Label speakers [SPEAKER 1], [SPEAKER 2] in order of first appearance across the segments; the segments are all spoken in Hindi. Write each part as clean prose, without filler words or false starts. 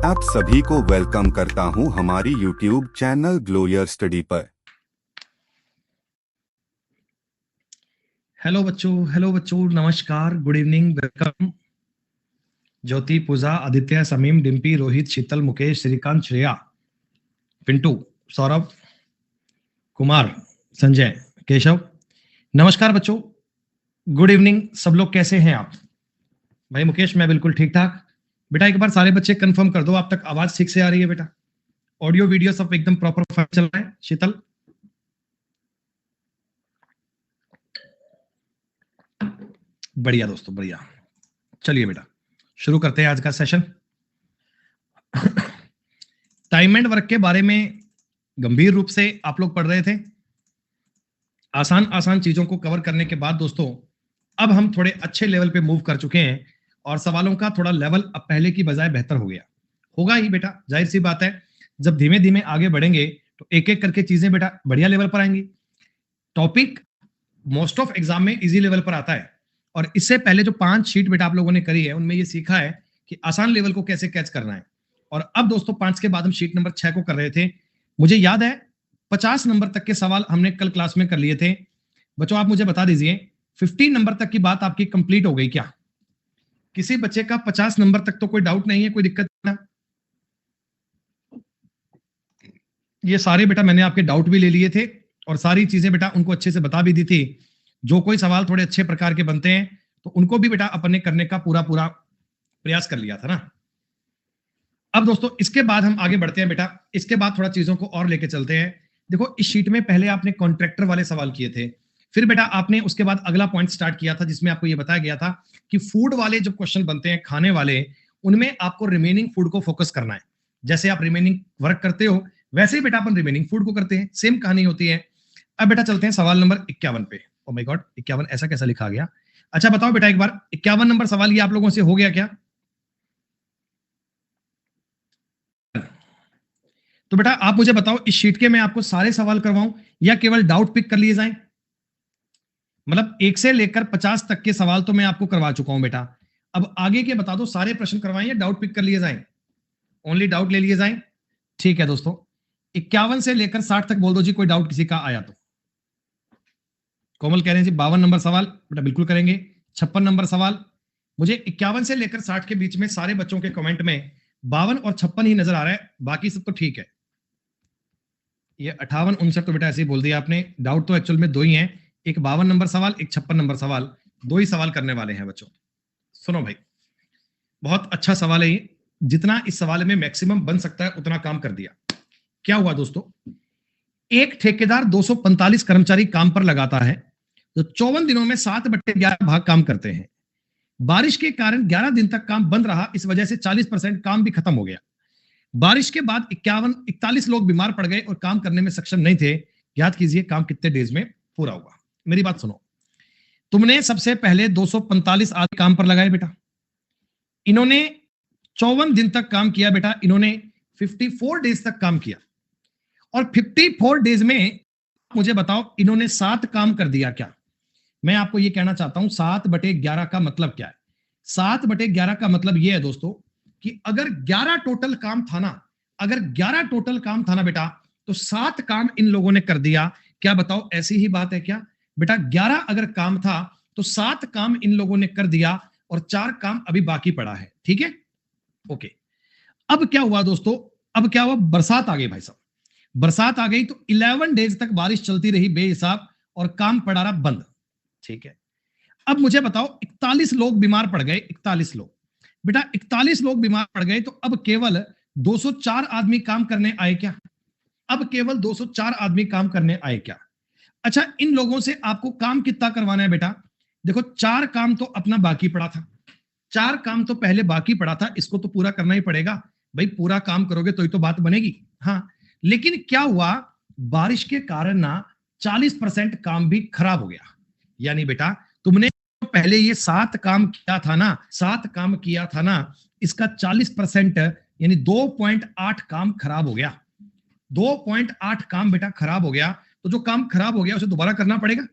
[SPEAKER 1] आप सभी को वेलकम करता हूं हमारी YouTube चैनल ग्लोयर स्टडी पर।
[SPEAKER 2] हेलो बच्चों, नमस्कार, गुड इवनिंग, वेलकम। ज्योति, पूजा, आदित्य, समीम, डिम्पी, रोहित, शीतल, मुकेश, श्रीकांत, श्रेया, पिंटू, सौरभ, कुमार, संजय, केशव, नमस्कार बच्चों, गुड इवनिंग। सब लोग कैसे हैं आप? भाई मुकेश, मैं बिल्कुल ठीक ठाक। बेटा एक बार सारे बच्चे कंफर्म कर दो, आप तक आवाज ठीक से आ रही है बेटा? ऑडियो वीडियो सब एकदम प्रॉपर चल रहा है? शीतल, बढ़िया दोस्तों, बढ़िया। चलिए बेटा शुरू करते हैं आज का सेशन। टाइम एंड वर्क के बारे में गंभीर रूप से आप लोग पढ़ रहे थे। आसान आसान चीजों को कवर करने के बाद दोस्तों अब हम थोड़े अच्छे लेवल पे मूव कर चुके हैं और सवालों का थोड़ा लेवल अब पहले की बजाय बेहतर हो गया होगा ही बेटा, जाहिर सी बात है। जब धीमे धीमे आगे बढ़ेंगे तो एक एक करके चीजें बेटा बढ़िया लेवल पर आएंगी। टॉपिक मोस्ट ऑफ एग्जाम में इजी लेवल पर आता है और इससे पहले जो 5 शीट बेटा आप लोगों ने करी है उनमें ये सीखा है कि आसान लेवल को कैसे कैच करना है। और अब दोस्तों 5 के बाद हम शीट नंबर 6 को कर रहे थे। मुझे याद है 50 नंबर तक के सवाल हमने कल क्लास में कर लिए थे। बच्चों आप मुझे बता दीजिए 15 नंबर तक की बात आपकी कंप्लीट हो गई क्या? किसी बच्चे का 50 नंबर तक तो कोई डाउट नहीं है, कोई दिक्कत ना? ये सारे बेटा मैंने आपके डाउट भी ले लिए थे और सारी चीजें बेटा उनको अच्छे से बता भी दी थी। जो कोई सवाल थोड़े अच्छे प्रकार के बनते हैं तो उनको भी बेटा अपने करने का पूरा प्रयास कर लिया था ना। अब दोस्तों इसके बाद हम आगे बढ़ते हैं बेटा। इसके बाद थोड़ा चीजों को और लेके चलते हैं। देखो इस शीट में पहले आपने कॉन्ट्रैक्टर वाले सवाल किए थे, फिर बेटा आपने उसके बाद अगला पॉइंट स्टार्ट किया था जिसमें आपको यह बताया गया था कि फूड वाले जो क्वेश्चन बनते हैं खाने वाले, उनमें आपको रिमेनिंग फूड को फोकस करना है। जैसे आप रिमेनिंग वर्क करते हो वैसे ही बेटा अपन रिमेनिंग फूड को करते हैं, सेम कहानी होती है। अब बेटा चलते हैं सवाल नंबर 51 पे। ओ माय गॉड, 51 ऐसा कैसा लिखा गया? अच्छा बताओ बेटा एक बार 51 नंबर सवाल ये आप लोगों से हो गया क्या? तो बेटा आप मुझे बताओ इस शीट के मैं आपको सारे सवाल करवाऊं या केवल डाउट पिक कर लिए जाएं? मतलब 1 से लेकर 50 तक के सवाल तो मैं आपको करवा चुका हूं बेटा। अब आगे के बता दो सारे प्रश्न करवाएं या डाउट पिक कर लिए जाएं? ओनली डाउट ले लिए जाएं। ठीक है दोस्तों, 51 से लेकर 60 तक बोल दो जी कोई डाउट किसी का आया तो। कोमल कह रहे हैं जी 52 नंबर सवाल, बेटा बिल्कुल करेंगे। 56 नंबर सवाल, मुझे 51 से लेकर 60 के बीच में सारे बच्चों के कमेंट में 52 और 56 ही नजर आ रहा है, बाकी सब तो ठीक है। ये 58 59 तो बेटा ऐसे ही बोल दिया आपने। डाउट तो एक्चुअल में 2 ही हैं, एक 52 नंबर सवाल, एक 56 नंबर सवाल। 2 ही सवाल करने वाले हैं बच्चों। सुनो भाई, बहुत अच्छा सवाल है ये। जितना इस सवाल में मैक्सिमम बन सकता है उतना काम कर दिया। क्या हुआ दोस्तों, एक ठेकेदार 245 कर्मचारी काम पर लगाता है तो 54 दिनों में 7/11 भाग काम करते हैं। बारिश के कारण 11 दिन तक काम बंद रहा, इस वजह से 40% काम भी खत्म हो गया। बारिश के बाद 41 लोग बीमार पड़ गए और काम करने में सक्षम नहीं थे। याद कीजिए काम कितने डेज में पूरा हुआ। मेरी बात सुनो, तुमने सबसे पहले 245 आदमी काम पर लगाए बेटा, इन्होंने 54 दिन तक काम किया बेटा, इन्होंने 54 डेज तक काम किया और 54 डेज में मुझे बताओ इन्होंने 7 काम कर दिया क्या? मैं आपको यह कहना चाहता हूं 7/11 का मतलब क्या है? 7/11 का मतलब यह है दोस्तों कि अगर 11 टोटल काम था ना, अगर 11 टोटल काम था ना बेटा, तो 7 काम इन लोगों ने कर दिया। क्या बताओ ऐसी ही बात है क्या बेटा? 11 अगर काम था तो 7 काम इन लोगों ने कर दिया और 4 काम अभी बाकी पड़ा है। ठीक है, ओके। अब क्या हुआ दोस्तों, अब क्या हुआ, बरसात आ गई भाई साहब। बरसात आ गई तो 11 डेज तक बारिश चलती रही बेहिसाब और काम पड़ा रहा बंद। ठीक है, अब मुझे बताओ 41 लोग बीमार पड़ गए। 41 लोग बेटा, 41 लोग बीमार पड़ गए तो अब केवल 204 आदमी काम करने आए क्या? अब केवल 204 आदमी काम करने आए क्या? अच्छा, इन लोगों से आपको काम कितना करवाना है बेटा? देखो 4 काम तो अपना बाकी पड़ा था, 4 काम तो पहले बाकी पड़ा था, इसको तो पूरा करना ही पड़ेगा भाई। पूरा काम करोगे तो ही तो बात बनेगी। हाँ, लेकिन क्या हुआ, बारिश के कारण ना 40% काम भी खराब हो गया। यानी बेटा तुमने पहले ये 7 काम किया था ना, 7 काम किया था ना, इसका 40% यानी 2.8 काम खराब हो गया। 2.8 काम बेटा खराब हो गया। तो जो काम खराब हो गया उसे दोबारा करना पड़ेगा।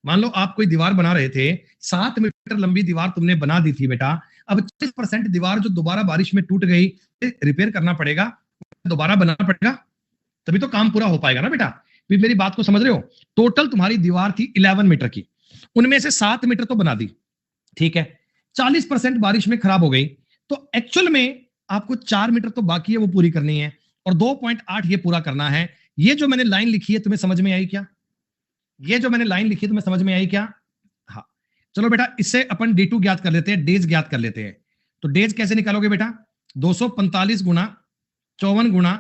[SPEAKER 2] मान लो आप कोई दीवार बना रहे थे, 7 मीटर लंबी दीवार तुमने बना दी थी बेटा, अब 40% दीवार जो दोबारा बारिश में टूट गई, रिपेयर करना पड़ेगा, दोबारा बनाना पड़ेगा, तभी तो काम पूरा हो पाएगा ना बेटा। भी मेरी बात को समझ रहे हो? टोटल तुम्हारी दीवार थी 11 मीटर की, उनमें से 7 मीटर तो बना दी, ठीक है। 40% बारिश में खराब हो गई, तो एक्चुअल में आपको 4 मीटर तो बाकी है, वो पूरी करनी है, और 2.8 ये पूरा करना है। ये जो मैंने लाइन लिखी है तुम्हें समझ में आई क्या? ये जो मैंने लाइन लिखी है तुम्हें समझ में आई क्या? हाँ, चलो बेटा इससे अपन D2 ज्ञात कर लेते हैं, डेज ज्ञात कर लेते हैं। तो डेज कैसे निकालोगे बेटा? 245 गुना 54 गुना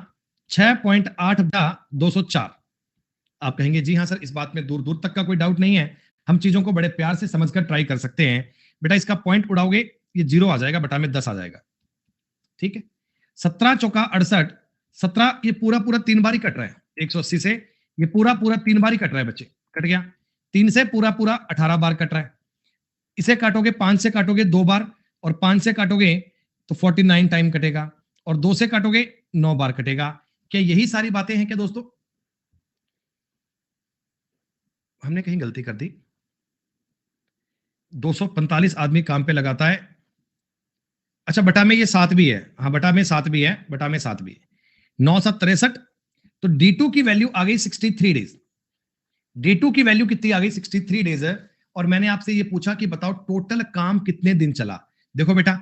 [SPEAKER 2] 6.8 बटा 204। आप कहेंगे जी हाँ सर, इस बात में दूर दूर तक का कोई डाउट नहीं है, हम चीजों को बड़े प्यार से समझकर ट्राई कर सकते हैं। बेटा इसका पॉइंट उड़ाओगे, ये 0 आ जाएगा, बटा में 10 आ जाएगा, ठीक है। 17 चौका 68, 17 ये पूरा पूरा 3 बार ही कट रहा है, 180 से ये पूरा पूरा 3 बार ही कट रहा है बच्चे, कट गया। 3 से पूरा पूरा 18 बार कट रहा है। इसे काटोगे, 5 से काटोगे 2 बार, और 5 से काटोगे तो 49 टाइम कटेगा, और 2 से काटोगे 9 बार कटेगा। क्या यही सारी बातें हैं क्या दोस्तों? हमने कहीं गलती कर दी? 245 आदमी काम पे लगाता है, अच्छा बटा में ये 7 भी है, हाँ बटा में 7 भी है, बटा में 7 भी है, 9 7 63। तो D2 की वैल्यू आ गई 63 डेज। D2 की वैल्यू कितनी आ गई? 63 डेज है। और मैंने आपसे ये पूछा कि बताओ टोटल काम कितने दिन चला। देखो बेटा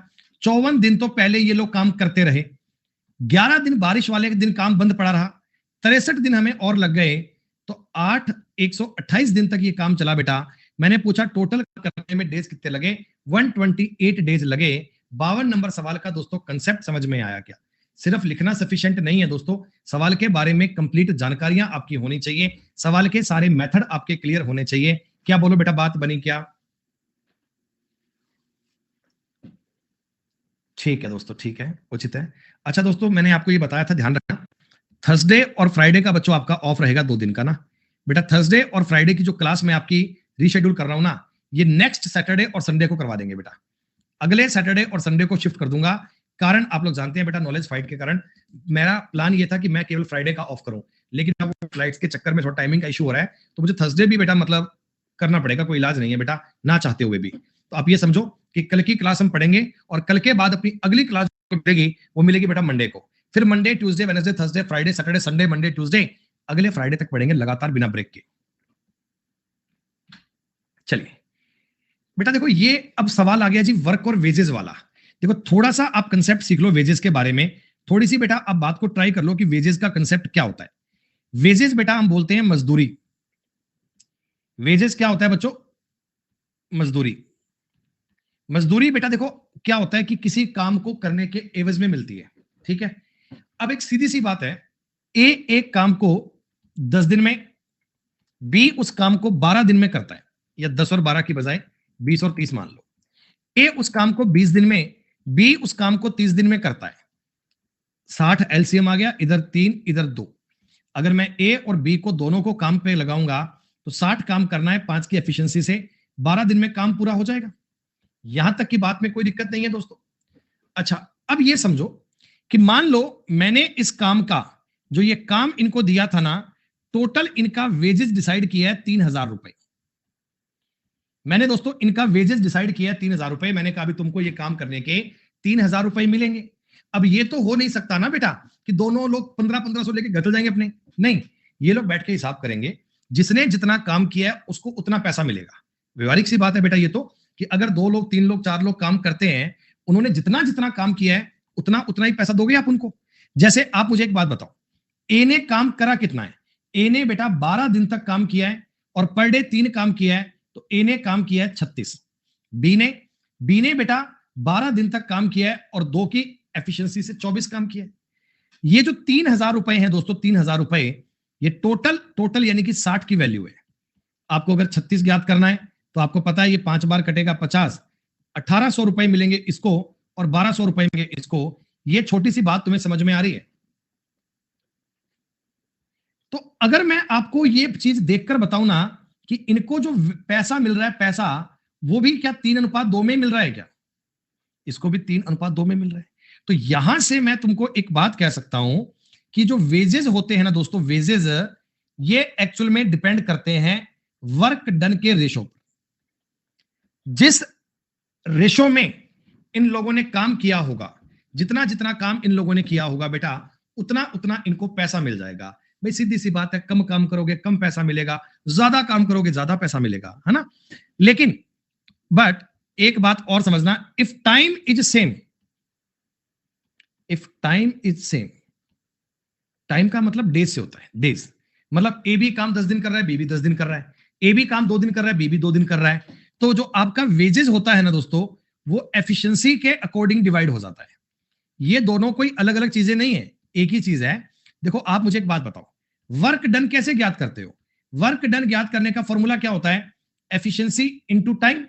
[SPEAKER 2] 54 दिन तो पहले ये लोग काम करते रहे, 11 दिन बारिश वाले दिन काम बंद पड़ा रहा, 63 दिन हमें और लग गए, तो 128 दिन तक ये काम चला बेटा। मैंने पूछा टोटल करने में डेज कितने लगे? 128 डेज लगे। 52 नंबर सवाल का दोस्तों कंसेप्ट समझ में आया क्या? सिर्फ लिखना सफिशिएंट नहीं है दोस्तों, सवाल के बारे में कंप्लीट जानकारियां आपकी होनी चाहिए, सवाल के सारे मेथड आपके क्लियर होने चाहिए। क्या बोलो बेटा, बात बनी क्या? ठीक है दोस्तों, ठीक है, उचित है। अच्छा दोस्तों मैंने आपको ये बताया था, ध्यान रखना, थर्सडे और फ्राइडे का बच्चों आपका ऑफ रहेगा 2 दिन का ना बेटा। थर्सडे और फ्राइडे की जो क्लास मैं आपकी रीशेड्यूल कर रहा हूं ना, ये नेक्स्ट सैटरडे और संडे को करवा देंगे बेटा। अगले सैटरडे और संडे को शिफ्ट कर दूंगा, कारण आप लोग जानते हैं बेटा, नॉलेज फाइट के कारण मेरा प्लान ये था कि मैं केवल फ्राइडे का ऑफ करूं, लेकिन अब फ्लाइट्स के चक्कर में थोड़ा टाइमिंग का इशू हो रहा है, तो मुझे थर्सडे भी बेटा मतलब करना पड़ेगा, कोई इलाज नहीं है बेटा, ना चाहते हुए भी। तो आप ये समझो कि कल की क्लास हम पढ़ेंगे, और कल के बाद अपनी अगली क्लास मिलेगी, वो मिलेगी बेटा मंडे को। फिर Monday Tuesday Wednesday Thursday Friday Saturday Sunday Monday Tuesday, अगले फ्राइडे तक पढ़ेंगे लगातार बिना ब्रेक के। चलिए बेटा देखो, ये अब सवाल आ गया जी वर्क और वेजेस वाला। देखो थोड़ा सा आप कंसेप्ट सीख लो वेजेस के बारे में, थोड़ी सी बेटा आप बात को ट्राई कर लो कि वेजेस का कंसेप्ट क्या होता है। वेजेस बेटा हम बोलते हैं मजदूरी। वेजेस क्या होता है बच्चों? मजदूरी। मजदूरी बेटा देखो क्या होता है कि किसी काम को करने के एवज में मिलती है, ठीक है। अब एक सीधी सी बात है, ए एक काम को 10 दिन में, बी उस काम को 12 दिन में करता है, या 10 और 12 की बजाय 20 और 30 मान लो। ए उस काम को 20 दिन में, बी उस काम को 30 दिन में करता है। 60 एलसीएम आ गया, इधर 3 इधर 2। अगर मैं ए और बी को दोनों को काम पे लगाऊंगा तो 60 काम करना है 5 की एफिशिएंसी से, 12 दिन में काम पूरा हो जाएगा। यहां तक की बात में कोई दिक्कत नहीं है दोस्तों। अच्छा अब ये समझो कि मान लो मैंने इस काम का, जो ये काम इनको दिया था ना, टोटल इनका वेजेस डिसाइड किया है 3000 रुपए। मैंने दोस्तों इनका वेजेस डिसाइड किया है 3000 रुपए। मैंने कहा भी तुमको ये काम करने के 3000 रुपए मिलेंगे। अब ये तो हो नहीं सकता ना बेटा कि दोनों लोग 1500 लेके घर चल जाएंगे अपने, नहीं, ये लोग बैठ के हिसाब करेंगे, जिसने जितना काम किया है उसको उतना पैसा मिलेगा। व्यवहारिक सी बात है बेटा ये तो, कि अगर 2 लोग 3 लोग 4 लोग काम करते हैं, उन्होंने जितना जितना काम किया है उतना उतना ही पैसा दोगे आप उनको। जैसे आप मुझे एक बात बताओ, ए ने काम करा कितना है? ए ने बेटा 12 दिन तक काम किया है, और पर डे 3 काम किया है, तो ए ने काम किया है 36। बी ने बेटा 12 दिन तक काम किया है और 2 की एफिशिएंसी से 24 काम किया है। ये जो 3000 रुपए हैं दोस्तों, 3000 रुपए, ये टोटल यानी कि 60 की वैल्यू है। आपको अगर 36 ज्ञात करना है तो आपको पता है ये 5 बार कटेगा 50, 1800 रुपए मिलेंगे इसको, और 1200 रुपए मिलेंगे इसको। ये छोटी सी बात तुम्हें समझ में आ रही है? तो अगर मैं आपको ये चीज देखकर बताऊं ना कि इनको जो पैसा मिल रहा है, पैसा वो भी क्या 3:2 में मिल रहा है क्या? इसको भी 3:2 में मिल रहा है। तो यहां से मैं तुमको एक बात कह सकता हूं कि जो वेजेस होते हैं ना दोस्तों, वेजेस ये एक्चुअल में डिपेंड करते हैं वर्क डन के रेशो पर। जिस रेशो में इन लोगों ने काम किया होगा, जितना जितना काम इन लोगों ने किया होगा बेटा, उतना उतना इनको पैसा मिल जाएगा। भाई सीधी सी बात है, कम काम करोगे कम पैसा मिलेगा, ज्यादा काम करोगे ज्यादा पैसा मिलेगा, है ना। लेकिन बट एक बात और समझना, if time is same, if time is same, time का मतलब डेज से होता है, डेज मतलब ए भी काम 10 दिन कर रहा है, बी भी 10 दिन कर रहा है, ए भी काम 2 दिन कर रहा है, बी भी 2 दिन कर रहा है, तो जो आपका वेजेस होता है ना दोस्तों, वो एफिशिएंसी के अकॉर्डिंग डिवाइड हो जाता है। ये दोनों कोई अलग अलग चीजें नहीं है, एक ही चीज है। देखो आप मुझे एक बात बताओ, वर्क डन कैसे ज्ञात करते हो? वर्क डन ज्ञात करने का फॉर्मूला क्या होता है? एफिशिएंसी इनटू टाइम,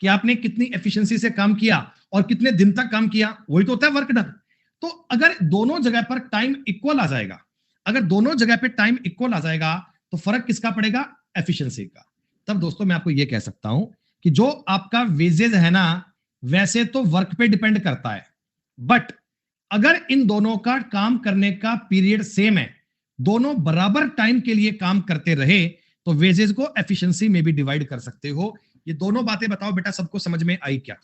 [SPEAKER 2] कि आपने कितनी एफिशिएंसी से काम किया और कितने दिन तक काम किया, वही तो होता है वर्क डन। तो अगर दोनों जगह पर टाइम इक्वल आ जाएगा, अगर दोनों जगह पे टाइम इक्वल आ जाएगा, तो फर्क किसका पड़ेगा? एफिशिएंसी का। तब दोस्तों मैं आपको यह कह सकता हूं कि जो आपका वेजेज है ना, वैसे तो वर्क पे डिपेंड करता है, बट अगर इन दोनों का काम करने का पीरियड सेम है, दोनों बराबर टाइम के लिए काम करते रहे, तो वेजेस को एफिशिएंसी में भी डिवाइड कर सकते हो। ये दोनों बातें बताओ बेटा, सबको समझ में आई क्या?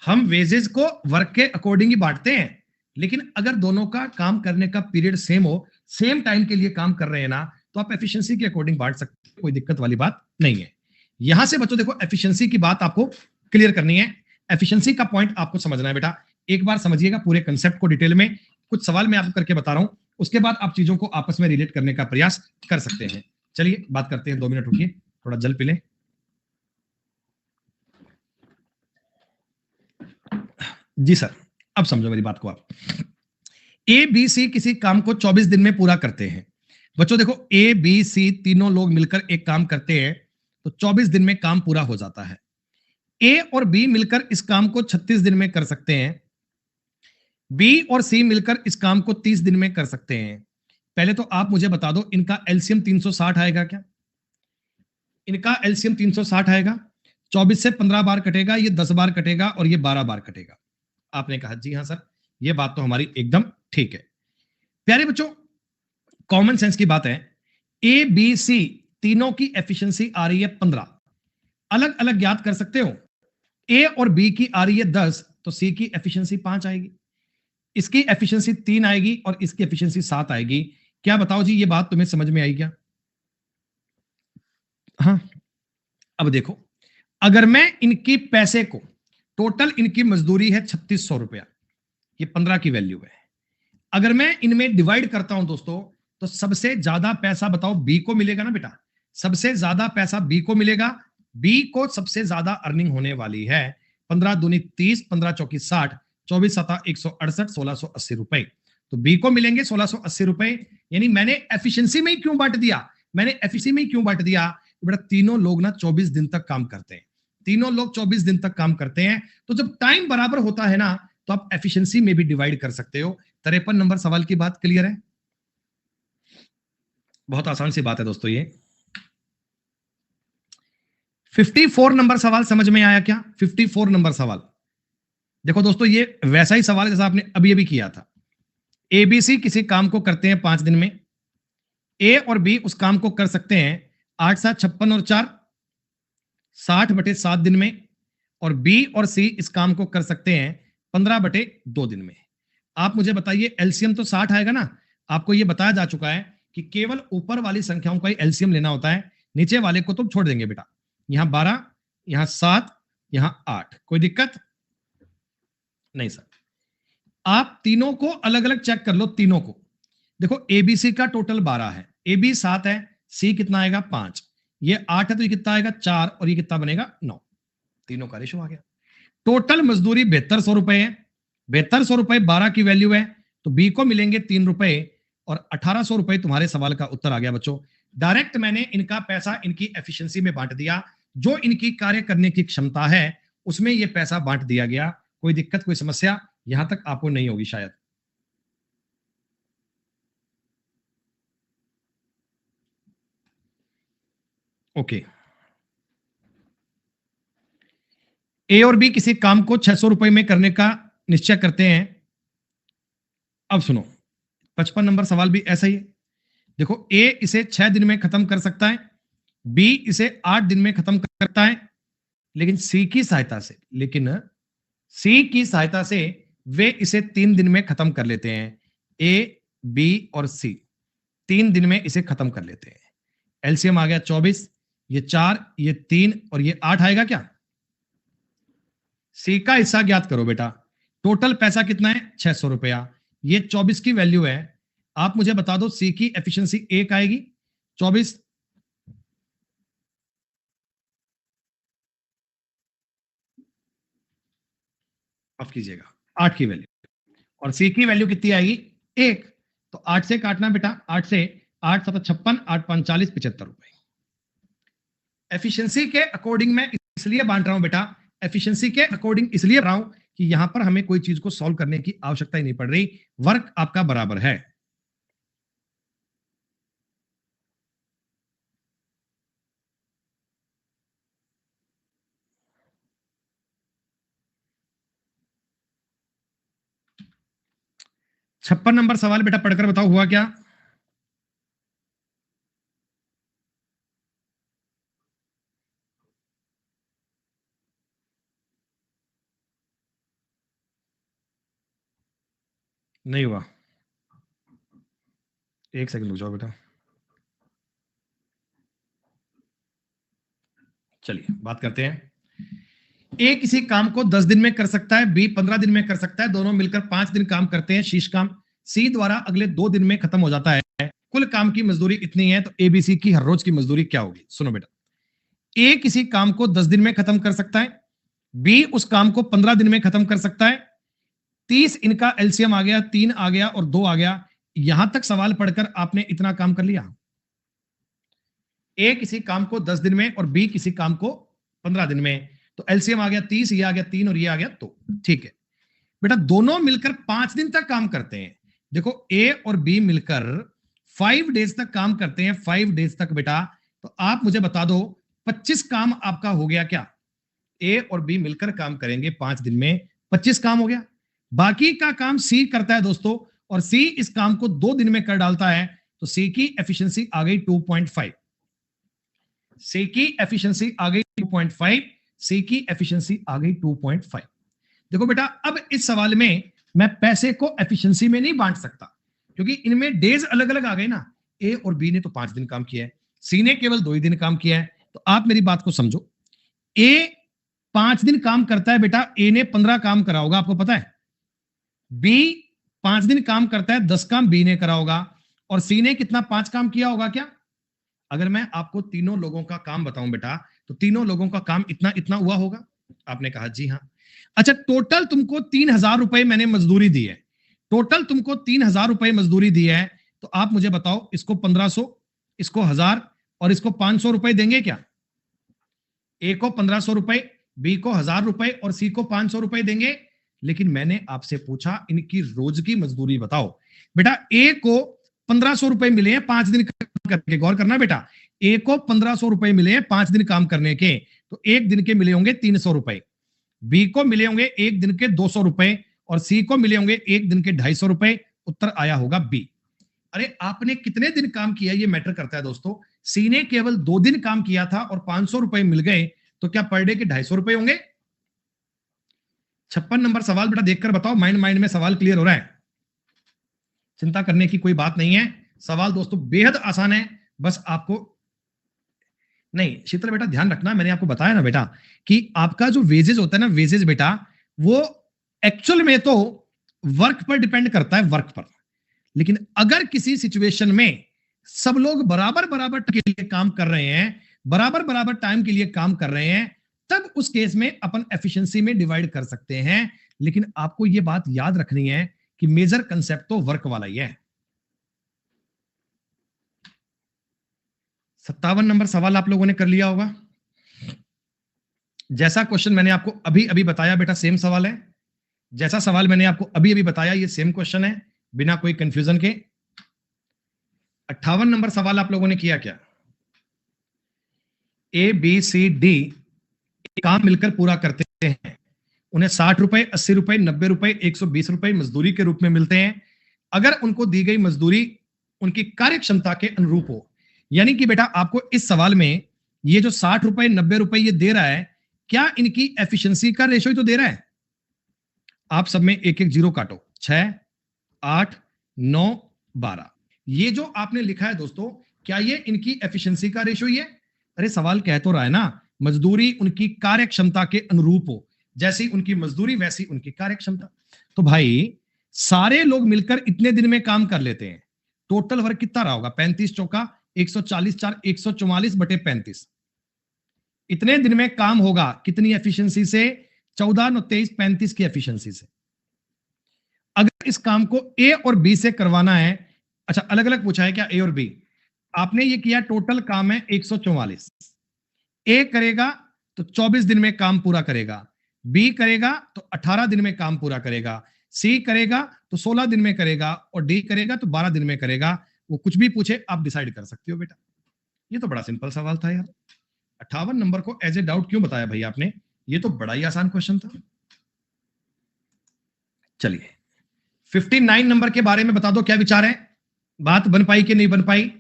[SPEAKER 2] हम वेजेस को वर्क के अकॉर्डिंग ही बांटते हैं, लेकिन अगर दोनों का काम करने का पीरियड सेम हो, सेम टाइम के लिए काम कर रहे हैं ना, तो आप एफिशिएंसी के अकॉर्डिंग बांट सकते हो, कोई दिक्कत वाली बात नहीं है। यहां से बच्चों देखो, एफिशिएंसी की बात आपको क्लियर करनी है, एफिशिएंसी का पॉइंट आपको समझना है बेटा। एक बार समझिएगा पूरे कंसेप्ट को डिटेल में, कुछ सवाल मैं आपको करके बता रहा हूं, उसके बाद आप चीजों को आपस में रिलेट करने का प्रयास कर सकते हैं। चलिए बात करते हैं, 2 मिनट रुकिए, थोड़ा जल पी लें। जी सर, अब समझो मेरी बात को आप। ए बी सी किसी काम को 24 दिन में पूरा करते हैं। बच्चों देखो, ए बी सी तीनों लोग मिलकर एक काम करते हैं, तो 24 दिन में काम पूरा हो जाता है। ए और बी मिलकर इस काम को 36 दिन में कर सकते हैं, बी और सी मिलकर इस काम को 30 दिन में कर सकते हैं। पहले तो आप मुझे बता दो, इनका एलसीएम 360 आएगा क्या? इनका एलसीएम 360 आएगा। 24 से 15 बार कटेगा, ये 10 बार कटेगा और ये 12 बार कटेगा। आपने कहा जी हाँ सर, ये बात तो हमारी एकदम ठीक है। प्यारे बच्चों, कॉमन सेंस की बात है, ए बी सी तीनों की एफिशिएंसी आ रही है 15, अलग अलग ज्ञात कर सकते हो। ए और बी की आ रही है 10, तो सी की एफिशिएंसी 5 आएगी, इसकी एफिशिएंसी 3 आएगी और इसकी एफिशिएंसी 7 आएगी। क्या बताओ जी, ये बात तुम्हें समझ में आई क्या? हाँ, अब देखो, अगर मैं इनकी पैसे को, टोटल इनकी मजदूरी है 3600 रुपया, ये 15 की वैल्यू है। अगर मैं इनमें डिवाइड करता हूं दोस्तों, तो सबसे ज्यादा पैसा बताओ बी को मिलेगा ना बेटा, सबसे ज्यादा पैसा बी को मिलेगा। बी को सबसे ज्यादा अर्निंग होने वाली है। 15 दूनी 30, 15 चौकी 60, 24 सता 168, 1680 रुपए, तो बी को मिलेंगे 1680 रुपए। यानी मैंने एफिशिएंसी में ही क्यों बांट दिया, मैंने एफिशिएंसी में ही क्यों बांट दिया? बेटा तीनों लोग ना 24 दिन तक काम करते हैं, तीनों लोग 24 दिन तक काम करते हैं, तो जब टाइम बराबर होता है ना, तो आप एफिशिएंसी में भी डिवाइड कर सकते हो। 53 नंबर सवाल की बात क्लियर है? बहुत आसान सी बात है दोस्तों ये। 54 नंबर सवाल समझ में आया क्या? 54 नंबर सवाल देखो दोस्तों, ये वैसा ही सवाल जैसा आपने अभी अभी किया था। एबीसी किसी काम को करते हैं 5 दिन में, ए और बी उस काम को कर सकते हैं 8 7 56 और 4 60/7 दिन में, और बी और सी इस काम को कर सकते हैं 15/2 दिन में। आप मुझे बताइए, एलसीएम तो 60 आएगा ना? आपको यह बताया जा चुका है कि केवल ऊपर वाली संख्याओं का ही एलसीएम लेना होता है, नीचे वाले को तो छोड़ देंगे बेटा। यहां 12, यहां 7, यहां 8, कोई दिक्कत नहीं सर। आप तीनों को अलग अलग चेक कर लो, तीनों को देखो, एबीसी का टोटल 12 है, ए बी 7 है, सी कितना आएगा 5, ये 8 है तो ये कितना आएगा 4, और ये कितना बनेगा 9, तीनों का रेशो आ गया। टोटल मजदूरी 7200 रुपए है, 7200 रुपए 12 की वैल्यू है, तो बी को मिलेंगे 3 रुपए, और 1800 रुपए तुम्हारे सवाल का उत्तर आ गया बच्चों। डायरेक्ट मैंने इनका पैसा इनकी एफिशिएंसी में बांट दिया, जो इनकी कार्य करने की क्षमता है उसमें यह पैसा बांट दिया गया। कोई दिक्कत, कोई समस्या यहां तक आपको नहीं होगी शायद? ओके। ए और बी किसी काम को 600 रुपए में करने का निश्चय करते हैं। अब सुनो, 55 नंबर सवाल भी ऐसा ही है। देखो, ए इसे 6 दिन में खत्म कर सकता है, बी इसे 8 दिन में खत्म कर सकता है, लेकिन सी की सहायता से, सी की सहायता से वे इसे 3 दिन में खत्म कर लेते हैं। ए, बी और सी 3 दिन में इसे खत्म कर लेते हैं। एलसीएम आ गया 24, ये 4, ये 3 और ये 8 आएगा क्या? सी का हिस्सा ज्ञात करो बेटा। टोटल पैसा कितना है? 600 रुपया। ये 24 की वैल्यू है। आप मुझे बता दो सी की एफिशिएंसी 1 आएगी, 24 माफ कीजिएगा 8 की वैल्यू, और सी की वैल्यू कितनी आएगी? 1। तो 8 से काटना बेटा, 8 से 8 7 56, 8 5 40, 75 रुपए। एफिशिएंसी के अकॉर्डिंग मैं इसलिए बांट रहा हूं बेटा, एफिशिएंसी के अकॉर्डिंग इसलिए रहा हूं कि यहां पर हमें कोई चीज को सॉल्व करने की आवश्यकता ही नहीं पड़ रही, वर्क आपका बराबर है। छप्पन नंबर सवाल बेटा पढ़कर बताओ हुआ क्या? नहीं हुआ, एक सेकंड रुक जाओ बेटा। चलिए बात करते हैं। ए किसी काम को 10 दिन में कर सकता है, बी 15 दिन में कर सकता है, दोनों मिलकर 5 दिन काम करते हैं शीर्ष काम। सी द्वारा अगले 2 दिन में खत्म हो जाता है। कुल काम की मजदूरी इतनी है, तो एबीसी की हर रोज की मजदूरी क्या होगी? सुनो बेटा, ए किसी काम को 10 दिन में खत्म कर सकता है, बी उस काम को 15 दिन में खत्म कर सकता है। 30 इनका एलसीएम आ गया, 3 आ गया और 2 आ गया। यहां तक सवाल पढ़कर आपने इतना काम कर लिया। ए किसी काम को 10 दिन में और बी किसी काम को 15 दिन में, तो एलसीएम आ गया 30, ये आ गया 3 और ये आ गया 2। ठीक है बेटा, दोनों मिलकर 5 दिन तक काम करते हैं। देखो ए और बी मिलकर 5 डेज तक काम करते हैं, 5 डेज तक बेटा। तो आप मुझे बता दो 25 काम आपका हो गया क्या? ए और बी मिलकर काम करेंगे 5 दिन में, 25 काम हो गया। बाकी का काम सी करता है दोस्तों, और सी इस काम को 2 दिन में कर डालता है। तो सी की एफिशिएंसी आ गई 2.5, सी की एफिशिएंसी आ गई 2.5, सी की एफिशिएंसी आ गई 2.5। देखो बेटा, अब इस सवाल में मैं पैसे को एफिशिएंसी में नहीं बांट सकता, क्योंकि इनमें डेज अलग अलग आ गए ना। ए और बी ने तो 5 दिन काम किया है, सी ने केवल 2 ही दिन काम किया है। तो आप मेरी बात को समझो, ए 5 दिन काम करता है बेटा, ए ने 15 काम करा होगा, आपको पता है। बी 5 दिन काम करता है, 10 काम बी ने करा होगा, और सी ने कितना 5 काम किया होगा क्या? अगर मैं आपको तीनों लोगों का काम बताऊं बेटा, तो तीनों लोगों का काम इतना इतना हुआ होगा। आपने कहा जी हाँ। अच्छा, टोटल तुमको 3,000 रुपए मैंने मजदूरी दी है, टोटल तुमको 3,000 रुपए मजदूरी दी है। तो आप मुझे बताओ, इसको 1500, इसको 1000 और इसको 500 रुपए देंगे क्या? ए को 1500 रुपए, बी को 1000 रुपए और सी को 500 रुपए देंगे। लेकिन मैंने आपसे पूछा इनकी रोज की मजदूरी बताओ। बेटा ए को 1500 रुपए मिले हैं 5 दिन करके, गौर करना बेटा, ए को 1500 रुपए मिले हैं 5 दिन काम करने के, तो एक दिन के मिले होंगे 300 रुपए, बी को मिले होंगे एक दिन के 200 रुपए, और सी को मिले होंगे एक दिन के 250 रुपए। उत्तर आया होगा बी। अरे आपने कितने दिन काम किया ये मैटर करता है दोस्तों। सी ने केवल 2 दिन काम किया था और 500 रुपए मिल गए, तो क्या पर डे के 250 रुपए होंगे? 56 नंबर सवाल बेटा देखकर बताओ, माइंड में सवाल क्लियर हो रहा है? चिंता करने की कोई बात नहीं है, सवाल दोस्तों बेहद आसान है। बस आपको नहीं, शीतल बेटा ध्यान रखना, मैंने आपको बताया ना बेटा कि आपका जो वेजेज होता है ना, वेजेज बेटा वो एक्चुअल में तो वर्क पर डिपेंड करता है, वर्क पर। लेकिन अगर किसी सिचुएशन में सब लोग बराबर बराबर के लिए काम कर रहे हैं, बराबर बराबर टाइम के लिए काम कर रहे हैं, तब उस केस में अपन एफिशिएंसी में डिवाइड कर सकते हैं। लेकिन आपको यह बात याद रखनी है कि मेजर कंसेप्ट तो वर्क वाला ही है। 57 नंबर सवाल आप लोगों ने कर लिया होगा। जैसा क्वेश्चन मैंने आपको अभी अभी बताया बेटा सेम सवाल है, जैसा सवाल मैंने आपको अभी अभी बताया ये सेम क्वेश्चन है, बिना कोई कंफ्यूजन के। 58 नंबर सवाल आप लोगों ने किया क्या? ए बी सी डी काम मिलकर पूरा करते हैं, उन्हें 60 रुपए, 80 रुपए, 90 रुपए, 120 रुपए मजदूरी के रूप में मिलते हैं, अगर उनको दी गई मजदूरी उनकी कार्य क्षमता के अनुरूप हो। यानी कि बेटा आपको इस सवाल में ये जो 60 रुपए, 90 रुपए ये दे रहा है, क्या इनकी एफिशिएंसी का रेशो ही तो दे रहा है। आप सब में एक एक जीरो काटो, 6, 8, 9, 12। ये जो आपने लिखा है दोस्तों, क्या ये इनकी एफिशिएंसी का रेशो ही है? अरे सवाल कह तो रहा है ना, मजदूरी उनकी कार्यक्षमता के अनुरूप हो, जैसी उनकी मजदूरी वैसी उनकी कार्यक्षमता। तो भाई सारे लोग मिलकर इतने दिन में काम कर लेते हैं, टोटल वर्क कितना रहा होगा? 35 चौका 140, 4 144 बटे 35। इतने दिन में काम होगा कितनी एफिशिएंसी से? 14 9 23 35 की एफिशिएंसी से। अगर इस काम को ए और बी से करवाना है, अच्छा अलग अलग पूछा है क्या ए और बी? आपने ये किया, टोटल काम है 144। ए करेगा तो 24 दिन में काम पूरा करेगा, बी करेगा तो 18 दिन में काम पूरा करेगा, सी करेगा तो 16 दिन में करेगा, और डी करेगा तो 12 दिन में करेगा। वो कुछ भी पूछे आप डिसाइड कर सकते हो बेटा। ये तो बड़ा सिंपल सवाल था यार। 58 नंबर को एज ए डाउट क्यों बताया भाई आपने? ये तो बड़ा ही आसान क्वेश्चन था। चलिए 59 नंबर के बारे में बता दो, क्या विचार है? बात बन पाई कि नहीं बन पाई?